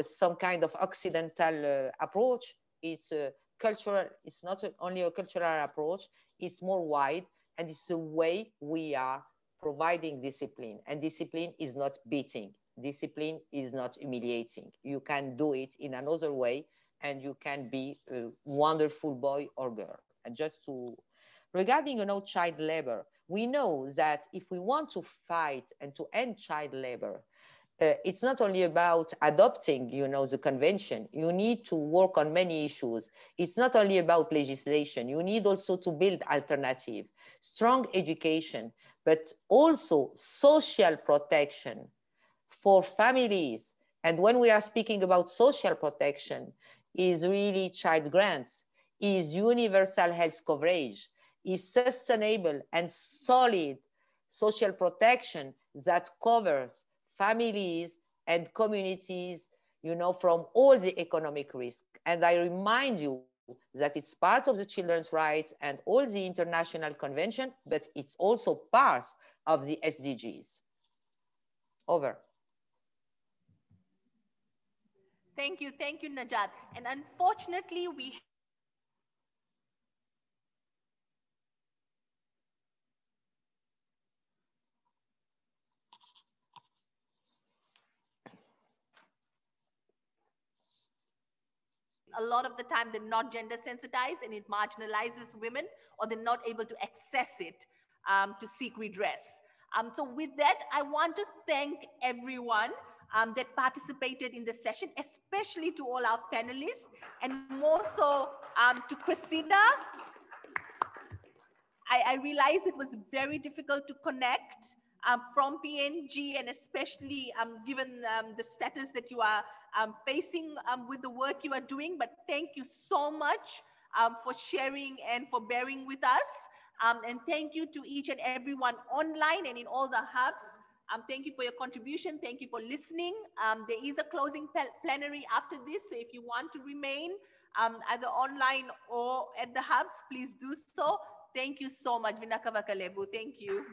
some kind of occidental approach. It's a cultural, it's not only a cultural approach, it's more wide, and it's the way we are providing discipline. And discipline is not beating. Discipline is not humiliating. You can do it in another way, and you can be a wonderful boy or girl. And just to, regarding, child labor, we know that if we want to fight and to end child labor, it's not only about adopting, the convention. You need to work on many issues. It's not only about legislation. You need also to build alternative, strong education, but also social protection for families. And when we are speaking about social protection, is really child grants, is universal health coverage, is sustainable and solid social protection that covers families and communities, from all the economic risk. And I remind you that it's part of the children's rights and all the international convention, but it's also part of the SDGs. Over. Thank you, Najat. And unfortunately, we a lot of the time they're not gender sensitized and it marginalizes women, or they're not able to access it to seek redress. So with that, I want to thank everyone that participated in the session, especially to all our panelists, and more so to Cressida. I realize it was very difficult to connect from PNG, and especially given the status that you are facing with the work you are doing. But thank you so much for sharing and for bearing with us. And thank you to each and everyone online and in all the hubs. Thank you for your contribution. Thank you for listening. There is a closing plenary after this. So if you want to remain either online or at the hubs, please do so. Thank you so much. Vinaka Vakalevu. Thank you.